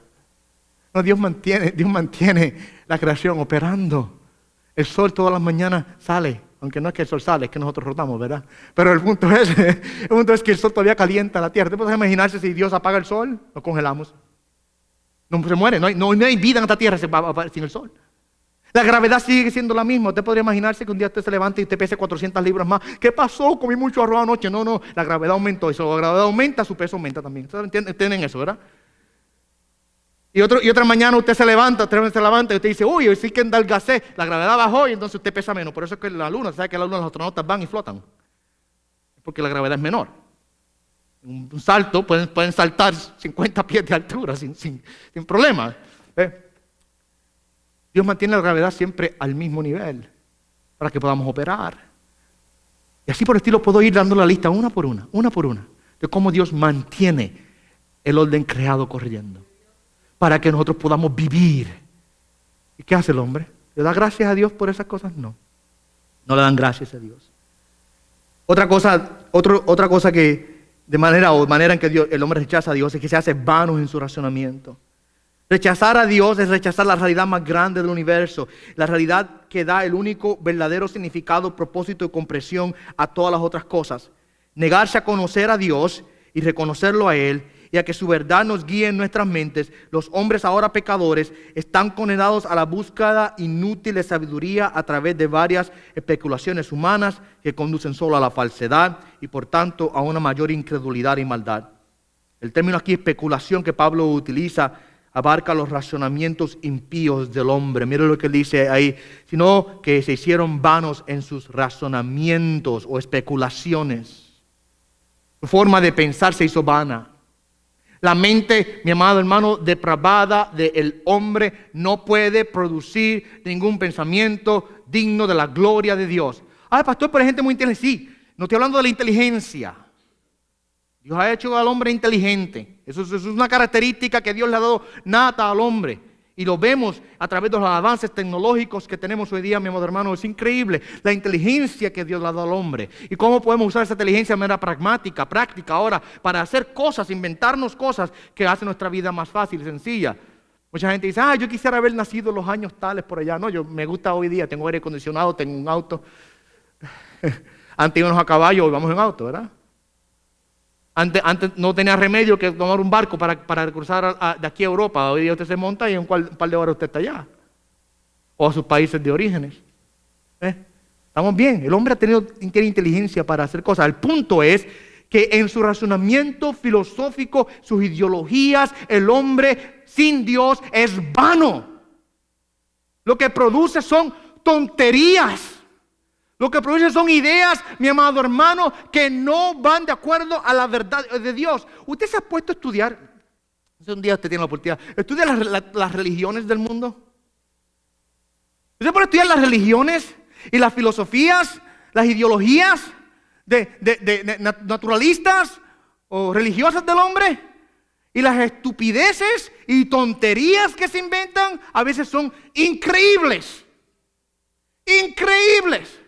No, Dios mantiene la creación operando. El sol todas las mañanas sale, aunque no es que el sol sale, es que nosotros rotamos, ¿verdad? Pero el punto es que el sol todavía calienta la tierra. ¿Usted puede imaginarse si Dios apaga el sol? Nos congelamos. No se muere, no hay vida en esta tierra sin el sol. La gravedad sigue siendo la misma. Usted podría imaginarse que un día usted se levante y usted pese 400 libras más. ¿Qué pasó? Comí mucho arroz anoche. No, la gravedad aumentó. Y si la gravedad aumenta, su peso aumenta también. ¿Ustedes entienden eso, verdad? Y otra mañana usted se levanta y usted dice, uy, hoy sí que endalgacé. La gravedad bajó y entonces usted pesa menos. Por eso es que la luna, ¿sabe que la luna los astronautas van y flotan? Porque la gravedad es menor. Un salto, pueden saltar 50 pies de altura sin problema. Dios mantiene la gravedad siempre al mismo nivel para que podamos operar. Y así por el estilo puedo ir dando la lista una por una, de cómo Dios mantiene el orden creado corriendo para que nosotros podamos vivir. ¿Y qué hace el hombre? ¿Le da gracias a Dios por esas cosas? No le dan gracias a Dios. Otra cosa que de manera en que el hombre rechaza a Dios es que se hace vano en su razonamiento. Rechazar a Dios es rechazar la realidad más grande del universo, la realidad que da el único verdadero significado, propósito y comprensión a todas las otras cosas. Negarse a conocer a Dios y reconocerlo a Él y a que su verdad nos guíe en nuestras mentes. Los hombres ahora pecadores están condenados a la búsqueda inútil de sabiduría a través de varias especulaciones humanas que conducen solo a la falsedad y por tanto a una mayor incredulidad y maldad. El término aquí especulación que Pablo utiliza abarca los razonamientos impíos del hombre. Mira lo que él dice ahí, sino que se hicieron vanos en sus razonamientos o especulaciones. Su forma de pensar se hizo vana. La mente, mi amado hermano, depravada del hombre no puede producir ningún pensamiento digno de la gloria de Dios. Ay, pastor, pero hay gente muy inteligente. Sí, no estoy hablando de la inteligencia. Dios ha hecho al hombre inteligente. Eso es una característica que Dios le ha dado nata al hombre. Y lo vemos a través de los avances tecnológicos que tenemos hoy día, mi amado hermano. Es increíble la inteligencia que Dios le ha dado al hombre. Y cómo podemos usar esa inteligencia de manera pragmática, práctica ahora, para hacer cosas, inventarnos cosas que hacen nuestra vida más fácil y sencilla. Mucha gente dice, yo quisiera haber nacido en los años tales por allá. No, me gusta hoy día, tengo aire acondicionado, tengo un auto. Antes íbamos a caballo, hoy vamos en auto, ¿verdad? Antes no tenía remedio que tomar un barco para cruzar de aquí a Europa. Hoy día usted se monta y en un par de horas usted está allá. O a sus países de orígenes. Estamos bien. El hombre tiene inteligencia para hacer cosas. El punto es que en su razonamiento filosófico, sus ideologías, el hombre sin Dios es vano. Lo que produce son tonterías. Lo que produce son ideas, mi amado hermano, que no van de acuerdo a la verdad de Dios. Usted se ha puesto a estudiar, un día usted tiene la oportunidad, estudia las religiones del mundo. Usted puede estudiar las religiones y las filosofías, las ideologías de naturalistas o religiosas del hombre. Y las estupideces y tonterías que se inventan a veces son increíbles. Increíbles.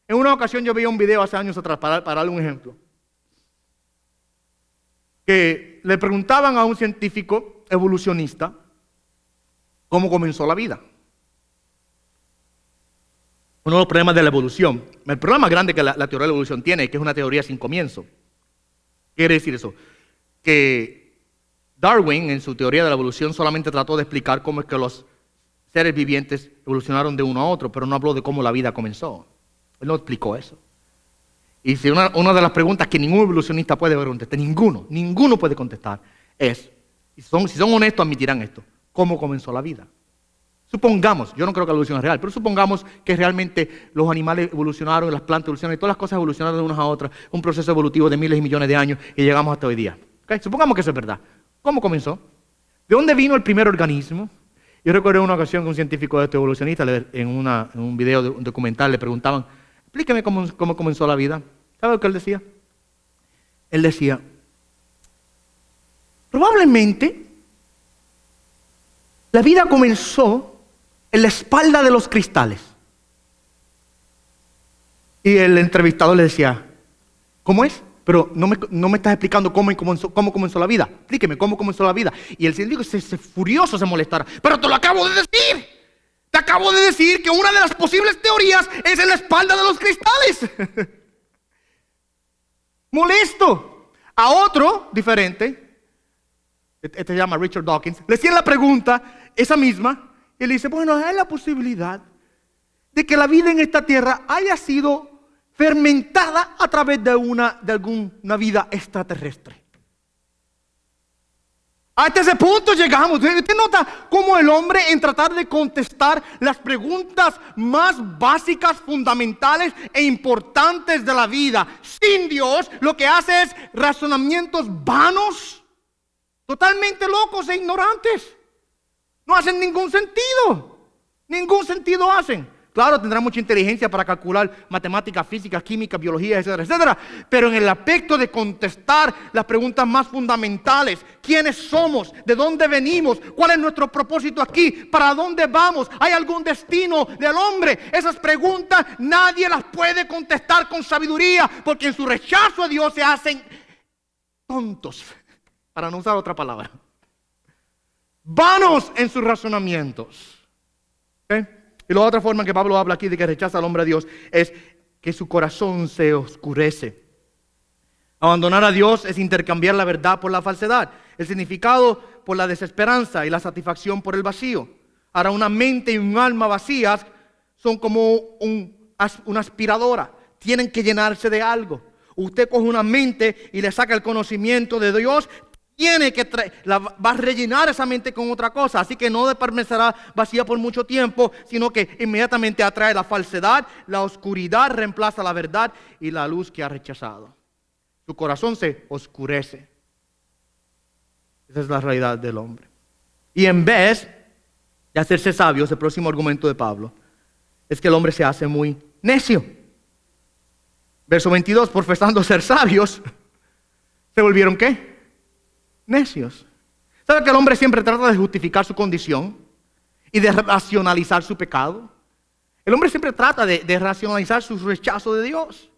En una ocasión yo vi un video hace años atrás, para darle un ejemplo, que le preguntaban a un científico evolucionista cómo comenzó la vida. Uno de los problemas de la evolución, el problema más grande que la teoría de la evolución tiene es que es una teoría sin comienzo. ¿Qué quiere decir eso? Que Darwin en su teoría de la evolución solamente trató de explicar cómo es que los seres vivientes evolucionaron de uno a otro, pero no habló de cómo la vida comenzó. Él no explicó eso. Y si una de las preguntas que ningún evolucionista puede contestar, ninguno puede contestar, es, si son honestos admitirán esto, ¿cómo comenzó la vida? Supongamos, yo no creo que la evolución es real, pero supongamos que realmente los animales evolucionaron, las plantas evolucionaron y todas las cosas evolucionaron de unas a otras, un proceso evolutivo de miles y millones de años y llegamos hasta hoy día. ¿Okay? Supongamos que eso es verdad. ¿Cómo comenzó? ¿De dónde vino el primer organismo? Yo recuerdo una ocasión que un científico de estos evolucionistas en un video documental le preguntaban, explíqueme cómo comenzó la vida. ¿Sabe lo que él decía? Él decía, probablemente la vida comenzó en la espalda de los cristales. Y el entrevistador le decía, ¿cómo es? Pero no me estás explicando cómo comenzó la vida. Explíqueme cómo comenzó la vida. Y el científico se furioso, se molestara. Pero te lo acabo de decir. Te acabo de decir que una de las posibles teorías es en la espalda de los cristales. Molesto. A otro, diferente, este se llama Richard Dawkins, le hacían la pregunta, esa misma, y le dice, bueno, hay la posibilidad de que la vida en esta tierra haya sido fermentada a través de alguna vida extraterrestre. Hasta ese punto llegamos. Usted nota cómo el hombre, en tratar de contestar las preguntas más básicas, fundamentales e importantes de la vida sin Dios, lo que hace es razonamientos vanos, totalmente locos e ignorantes. No hacen ningún sentido. Ningún sentido hacen. Claro, tendrá mucha inteligencia para calcular matemáticas, física, química, biología, etcétera, etcétera. Pero en el aspecto de contestar las preguntas más fundamentales, ¿quiénes somos? ¿De dónde venimos? ¿Cuál es nuestro propósito aquí? ¿Para dónde vamos? ¿Hay algún destino del hombre? Esas preguntas nadie las puede contestar con sabiduría, porque en su rechazo a Dios se hacen tontos, para no usar otra palabra. Vanos en sus razonamientos. ¿Okay? Y la otra forma que Pablo habla aquí de que rechaza al hombre a Dios es que su corazón se oscurece. Abandonar a Dios es intercambiar la verdad por la falsedad, el significado por la desesperanza y la satisfacción por el vacío. Ahora, una mente y un alma vacías son como una aspiradora, tienen que llenarse de algo. Usted coge una mente y le saca el conocimiento de Dios, va a rellenar esa mente con otra cosa, así que no permanecerá vacía por mucho tiempo, sino que inmediatamente atrae la falsedad, la oscuridad reemplaza la verdad y la luz que ha rechazado. Su corazón se oscurece. Esa es la realidad del hombre. Y en vez de hacerse sabios, el próximo argumento de Pablo es que el hombre se hace muy necio. Verso 22, profesando ser sabios, ¿se volvieron qué? Necios. ¿Sabe que el hombre siempre trata de justificar su condición y de racionalizar su pecado? El hombre siempre trata de racionalizar su rechazo de Dios.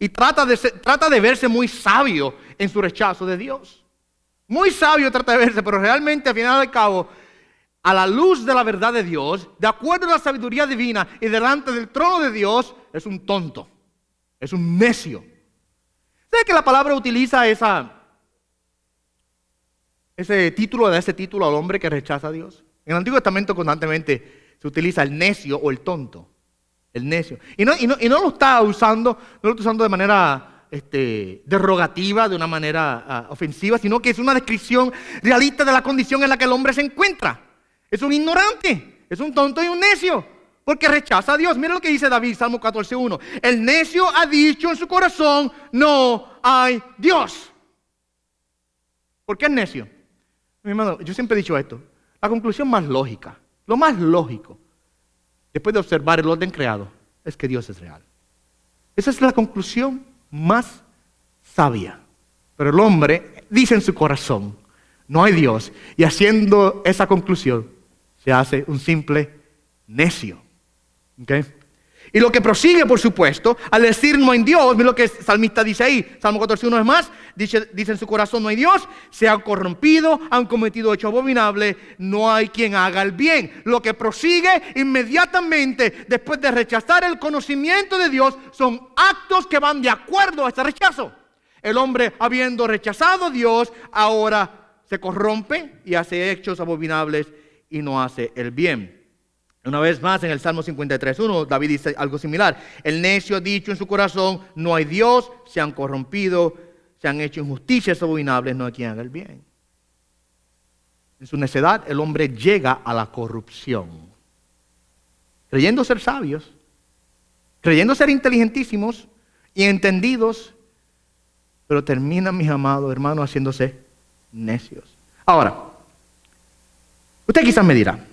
Y trata de verse muy sabio en su rechazo de Dios. Muy sabio trata de verse, pero realmente al final del cabo, a la luz de la verdad de Dios, de acuerdo a la sabiduría divina y delante del trono de Dios, es un tonto, es un necio. ¿Sabe que la palabra utiliza ese título al hombre que rechaza a Dios? En el Antiguo Testamento constantemente se utiliza el necio o el tonto. El necio. Y no lo está usando de manera derogativa, de una manera ofensiva, sino que es una descripción realista de la condición en la que el hombre se encuentra. Es un ignorante, es un tonto y un necio, porque rechaza a Dios. Mira lo que dice David, Salmo 14:1. El necio ha dicho en su corazón, no hay Dios. ¿Por qué es necio? Mi hermano, yo siempre he dicho esto. La conclusión más lógica, lo más lógico, después de observar el orden creado, es que Dios es real. Esa es la conclusión más sabia. Pero el hombre dice en su corazón, no hay Dios. Y haciendo esa conclusión, se hace un simple necio. ¿Okay? Y lo que prosigue, por supuesto, al decir no hay Dios, mira lo que el salmista dice ahí, Salmo 14:1 es más, dice en su corazón no hay Dios, se han corrompido, han cometido hecho abominable, no hay quien haga el bien. Lo que prosigue inmediatamente después de rechazar el conocimiento de Dios son actos que van de acuerdo a ese rechazo. El hombre, habiendo rechazado a Dios, ahora se corrompe y hace hechos abominables y no hace el bien. Una vez más en el Salmo 53:1 David dice algo similar. El necio ha dicho en su corazón, no hay Dios, se han corrompido, se han hecho injusticias abominables, no hay quien haga el bien. En su necedad el hombre llega a la corrupción. Creyendo ser sabios, creyendo ser inteligentísimos y entendidos, pero terminan, mis amados hermanos, haciéndose necios. Ahora, usted quizás me dirá,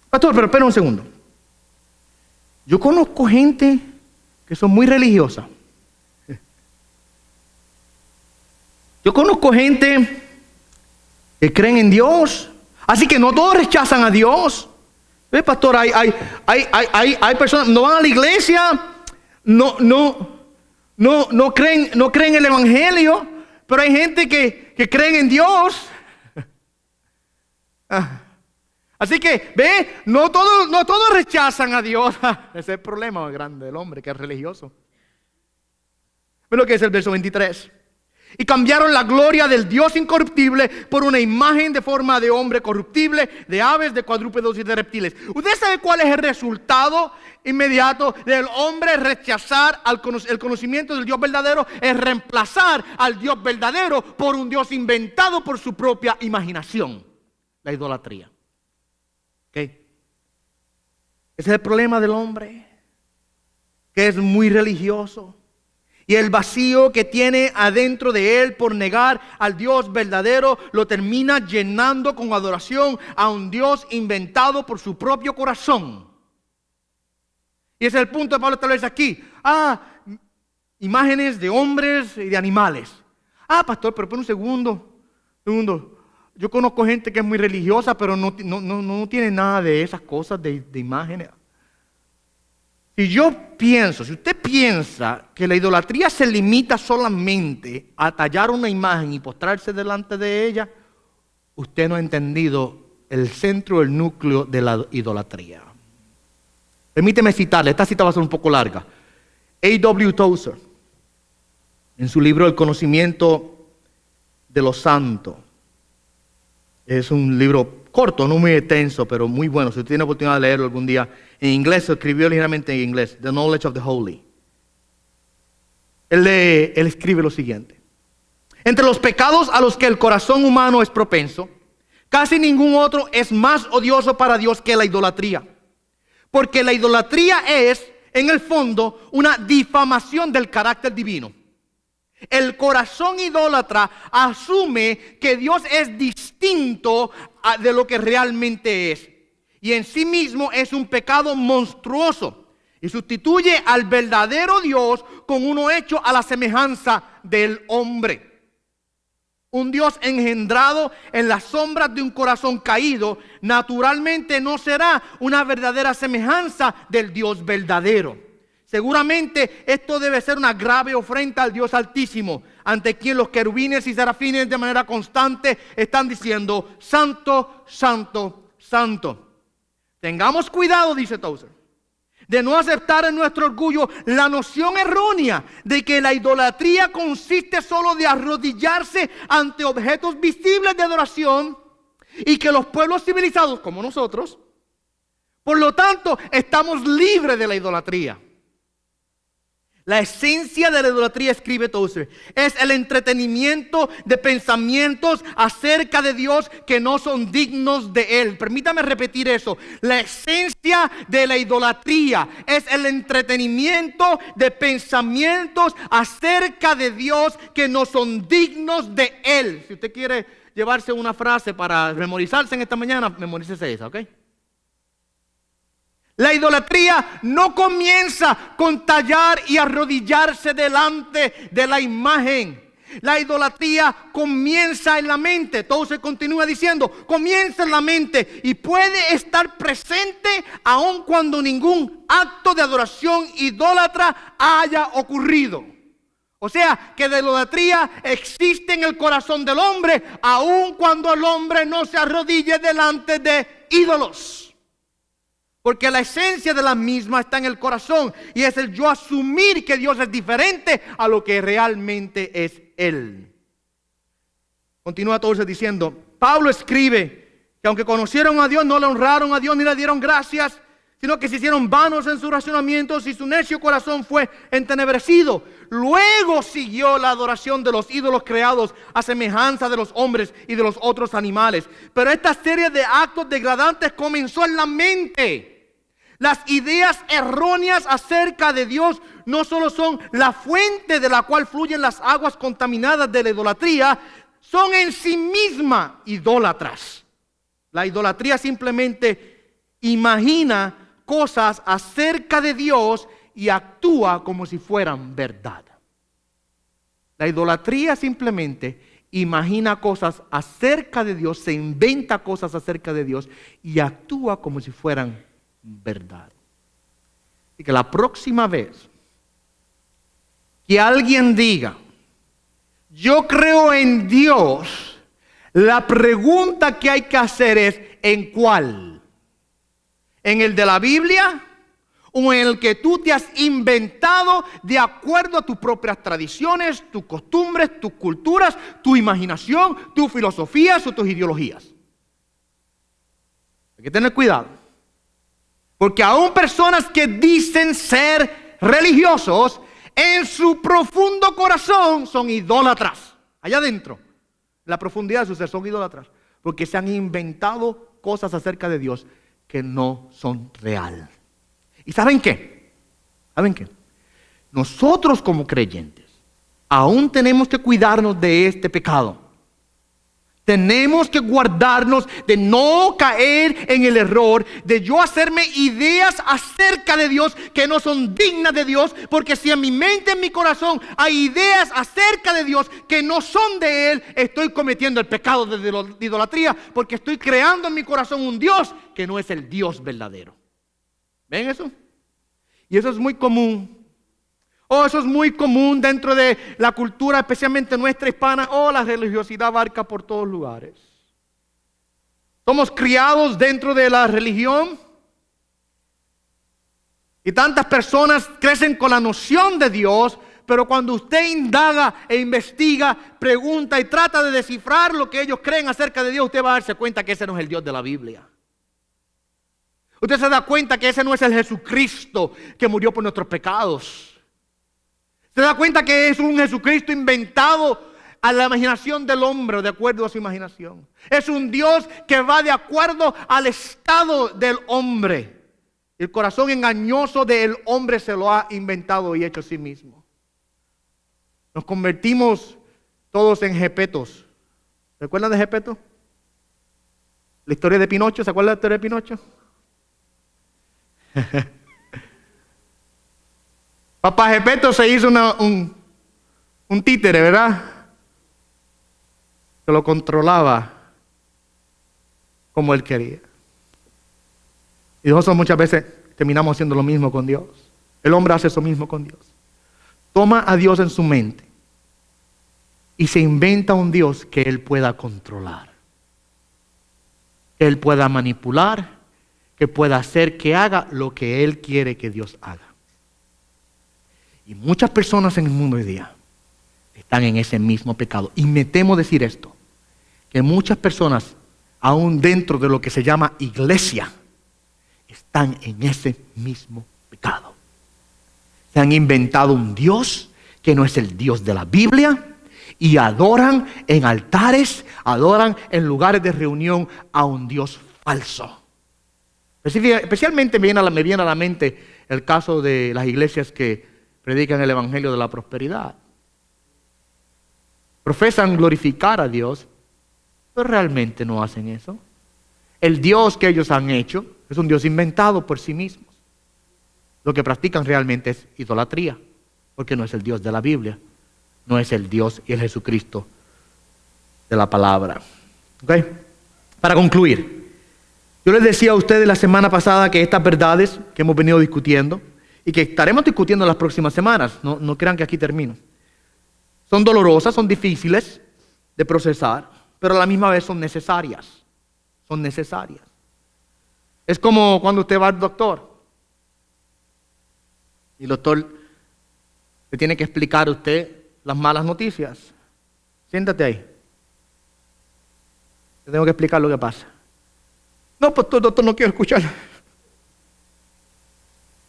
pastor, pero espera un segundo. Yo conozco gente que son muy religiosa. Yo conozco gente que creen en Dios. Así que no todos rechazan a Dios. ¿Ve, pastor? Hay personas que no van a la iglesia, no creen el Evangelio, pero hay gente que creen en Dios. Así que, ve, no todos rechazan a Dios. Ese es el problema más grande del hombre que es religioso. Ve lo que es el verso 23. Y cambiaron la gloria del Dios incorruptible por una imagen de forma de hombre corruptible, de aves, de cuadrúpedos y de reptiles. ¿Usted sabe cuál es el resultado inmediato del hombre rechazar el conocimiento del Dios verdadero? Es reemplazar al Dios verdadero por un Dios inventado por su propia imaginación. La idolatría. ¿Okay? Ese es el problema del hombre, que es muy religioso. Y el vacío que tiene adentro de él por negar al Dios verdadero lo termina llenando con adoración a un Dios inventado por su propio corazón. Y ese es el punto de Pablo tal vez aquí. Imágenes de hombres y de animales. Pastor, pero por un segundo. Yo conozco gente que es muy religiosa, pero no tiene nada de esas cosas de imágenes. Si usted piensa que la idolatría se limita solamente a tallar una imagen y postrarse delante de ella, usted no ha entendido el centro, el núcleo de la idolatría. Permíteme citarle, esta cita va a ser un poco larga. A.W. Tozer, en su libro El conocimiento de los santos, es un libro corto, no muy extenso, pero muy bueno. Si usted tiene oportunidad de leerlo algún día, en inglés, se escribió ligeramente en inglés, The Knowledge of the Holy. Él escribe lo siguiente. Entre los pecados a los que el corazón humano es propenso, casi ningún otro es más odioso para Dios que la idolatría. Porque la idolatría es, en el fondo, una difamación del carácter divino. El corazón idólatra asume que Dios es distinto de lo que realmente es. Y en sí mismo es un pecado monstruoso. Y sustituye al verdadero Dios con uno hecho a la semejanza del hombre. Un Dios engendrado en las sombras de un corazón caído, naturalmente no será una verdadera semejanza del Dios verdadero. Seguramente esto debe ser una grave ofrenda al Dios Altísimo, ante quien los querubines y serafines de manera constante están diciendo: Santo, Santo, Santo. Tengamos cuidado, dice Tozer, de no aceptar en nuestro orgullo la noción errónea de que la idolatría consiste solo de arrodillarse ante objetos visibles de adoración y que los pueblos civilizados como nosotros, por lo tanto, estamos libres de la idolatría. La esencia de la idolatría, escribe Tozer, es el entretenimiento de pensamientos acerca de Dios que no son dignos de Él. Permítame repetir eso. La esencia de la idolatría es el entretenimiento de pensamientos acerca de Dios que no son dignos de Él. Si usted quiere llevarse una frase para memorizarse en esta mañana, memorícese esa, ¿ok? La idolatría no comienza con tallar y arrodillarse delante de la imagen. La idolatría comienza en la mente. Todo se continúa diciendo, comienza en la mente y puede estar presente aun cuando ningún acto de adoración idólatra haya ocurrido. O sea, que la idolatría existe en el corazón del hombre aun cuando el hombre no se arrodille delante de ídolos. Porque la esencia de la misma está en el corazón y es el yo asumir que Dios es diferente a lo que realmente es Él. Continúa Tozer diciendo, Pablo escribe que aunque conocieron a Dios, no le honraron a Dios ni le dieron gracias, sino que se hicieron vanos en sus razonamientos y su necio corazón fue entenebrecido. Luego siguió la adoración de los ídolos creados a semejanza de los hombres y de los otros animales. Pero esta serie de actos degradantes comenzó en la mente. Las ideas erróneas acerca de Dios no solo son la fuente de la cual fluyen las aguas contaminadas de la idolatría, son en sí mismas idólatras. La idolatría simplemente imagina cosas acerca de Dios y actúa como si fueran verdad. La idolatría simplemente imagina cosas acerca de Dios, se inventa cosas acerca de Dios y actúa como si fueran verdad. Y que la próxima vez que alguien diga, yo creo en Dios, la pregunta que hay que hacer es, ¿en cuál? ¿En el de la Biblia o en el que tú te has inventado de acuerdo a tus propias tradiciones, tus costumbres, tus culturas, tu imaginación, tus filosofías o tus ideologías? Hay que tener cuidado, porque aún personas que dicen ser religiosos, en su profundo corazón son idólatras. Allá adentro, la profundidad de su ser, son idólatras, porque se han inventado cosas acerca de Dios que no son reales. ¿Y saben qué? ¿Saben qué? Nosotros como creyentes aún tenemos que cuidarnos de este pecado. Tenemos que guardarnos de no caer en el error de yo hacerme ideas acerca de Dios que no son dignas de Dios, porque si en mi mente, en mi corazón hay ideas acerca de Dios que no son de Él, estoy cometiendo el pecado de idolatría, porque estoy creando en mi corazón un Dios que no es el Dios verdadero. ¿Ven eso? Y eso es muy común. Eso es muy común dentro de la cultura, especialmente nuestra hispana. La religiosidad abarca por todos lugares. Somos criados dentro de la religión. Y tantas personas crecen con la noción de Dios, pero cuando usted indaga e investiga, pregunta y trata de descifrar lo que ellos creen acerca de Dios, usted va a darse cuenta que ese no es el Dios de la Biblia. Usted se da cuenta que ese no es el Jesucristo que murió por nuestros pecados. Se da cuenta que es un Jesucristo inventado a la imaginación del hombre, de acuerdo a su imaginación. Es un Dios que va de acuerdo al estado del hombre. El corazón engañoso del hombre se lo ha inventado y hecho a sí mismo. Nos convertimos todos en Gepetos. ¿Se acuerdan de Gepeto? La historia de Pinocho, ¿se acuerdan de la historia de Pinocho? Papá Gepeto se hizo un títere, ¿verdad? Que lo controlaba como él quería. Y nosotros muchas veces terminamos haciendo lo mismo con Dios. El hombre hace eso mismo con Dios. Toma a Dios en su mente y se inventa un Dios que él pueda controlar, que él pueda manipular, que pueda hacer que haga lo que él quiere que Dios haga. Y muchas personas en el mundo hoy día están en ese mismo pecado. Y me temo decir esto, que muchas personas, aún dentro de lo que se llama iglesia, están en ese mismo pecado. Se han inventado un Dios que no es el Dios de la Biblia y adoran en altares, adoran en lugares de reunión a un Dios falso. Especialmente me viene a la mente el caso de las iglesias que predican el evangelio de la prosperidad. Profesan glorificar a Dios, pero realmente no hacen eso. El Dios que ellos han hecho es un Dios inventado por sí mismos. Lo que practican realmente es idolatría, porque no es el Dios de la Biblia, no es el Dios y el Jesucristo de la palabra. ¿Okay? Para concluir, yo les decía a ustedes la semana pasada que estas verdades que hemos venido discutiendo y que estaremos discutiendo en las próximas semanas, no crean que aquí termino, son dolorosas, son difíciles de procesar, pero a la misma vez son necesarias. Son necesarias. Es como cuando usted va al doctor y el doctor le tiene que explicar a usted las malas noticias. Siéntate ahí. Te tengo que explicar lo que pasa. No, pues doctor, no quiero escuchar.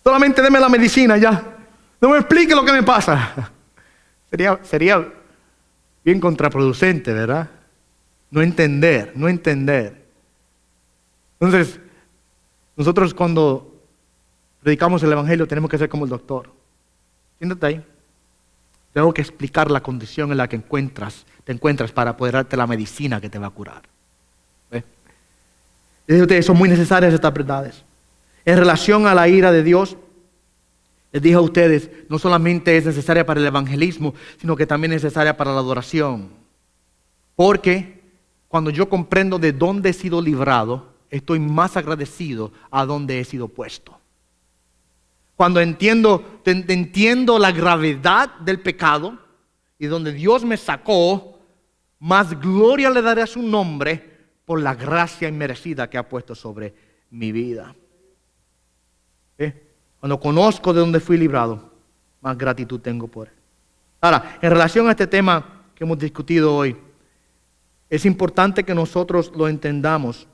Solamente deme la medicina ya. No me explique lo que me pasa. Sería bien contraproducente, ¿verdad? No entender. Entonces, nosotros cuando predicamos el evangelio tenemos que ser como el doctor. Siéntate ahí. Tengo que explicar la condición en la que te encuentras para poder darte la medicina que te va a curar. ¿Ve? Les digo a ustedes, son muy necesarias estas verdades. En relación a la ira de Dios, les dije a ustedes, no solamente es necesaria para el evangelismo, sino que también es necesaria para la adoración. Porque cuando yo comprendo de dónde he sido librado, estoy más agradecido a dónde he sido puesto. Cuando entiendo la gravedad del pecado y donde Dios me sacó, más gloria le daré a su nombre por la gracia inmerecida que ha puesto sobre mi vida. Cuando conozco de dónde fui librado, más gratitud tengo por él. Ahora, en relación a este tema que hemos discutido hoy, es importante que nosotros lo entendamos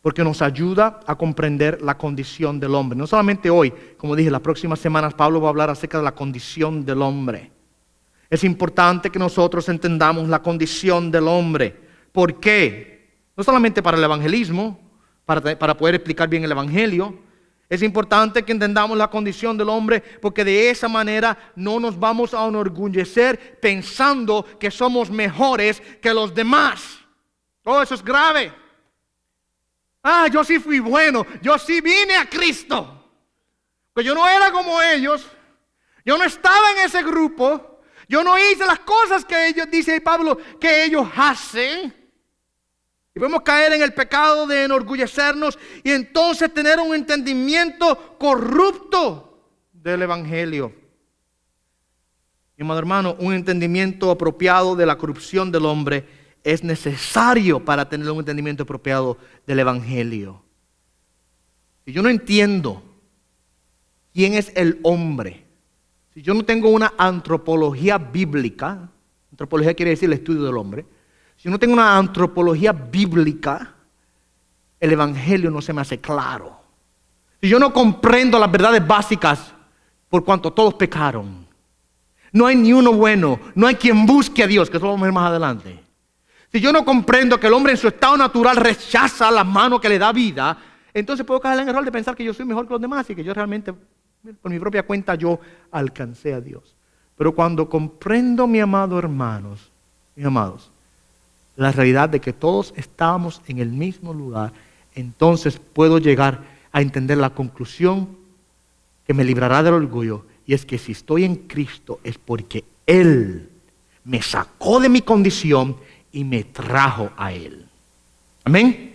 porque nos ayuda a comprender la condición del hombre. No solamente hoy, como dije, las próximas semanas Pablo va a hablar acerca de la condición del hombre. Es importante que nosotros entendamos la condición del hombre. ¿Por qué? No solamente para el evangelismo, para poder explicar bien el evangelio. Es importante que entendamos la condición del hombre porque de esa manera no nos vamos a enorgullecer pensando que somos mejores que los demás. Oh, eso es grave. Yo sí fui bueno, yo sí vine a Cristo. Pues yo no era como ellos, yo no estaba en ese grupo, yo no hice las cosas que ellos, dice Pablo, que ellos hacen. Y podemos caer en el pecado de enorgullecernos y entonces tener un entendimiento corrupto del evangelio. Mi amado hermano, un entendimiento apropiado de la corrupción del hombre es necesario para tener un entendimiento apropiado del evangelio. Si yo no entiendo quién es el hombre, si yo no tengo una antropología bíblica, antropología quiere decir el estudio del hombre, si yo no tengo una antropología bíblica, el evangelio no se me hace claro. Si yo no comprendo las verdades básicas, por cuanto todos pecaron, no hay ni uno bueno, no hay quien busque a Dios, que eso lo vamos a ver más adelante. Si yo no comprendo que el hombre en su estado natural rechaza la mano que le da vida, entonces puedo caer en el error de pensar que yo soy mejor que los demás y que yo realmente, por mi propia cuenta, yo alcancé a Dios. Pero cuando comprendo, mis amados, la realidad de que todos estábamos en el mismo lugar, entonces puedo llegar a entender la conclusión que me librará del orgullo, y es que si estoy en Cristo es porque Él me sacó de mi condición y me trajo a Él. Amén.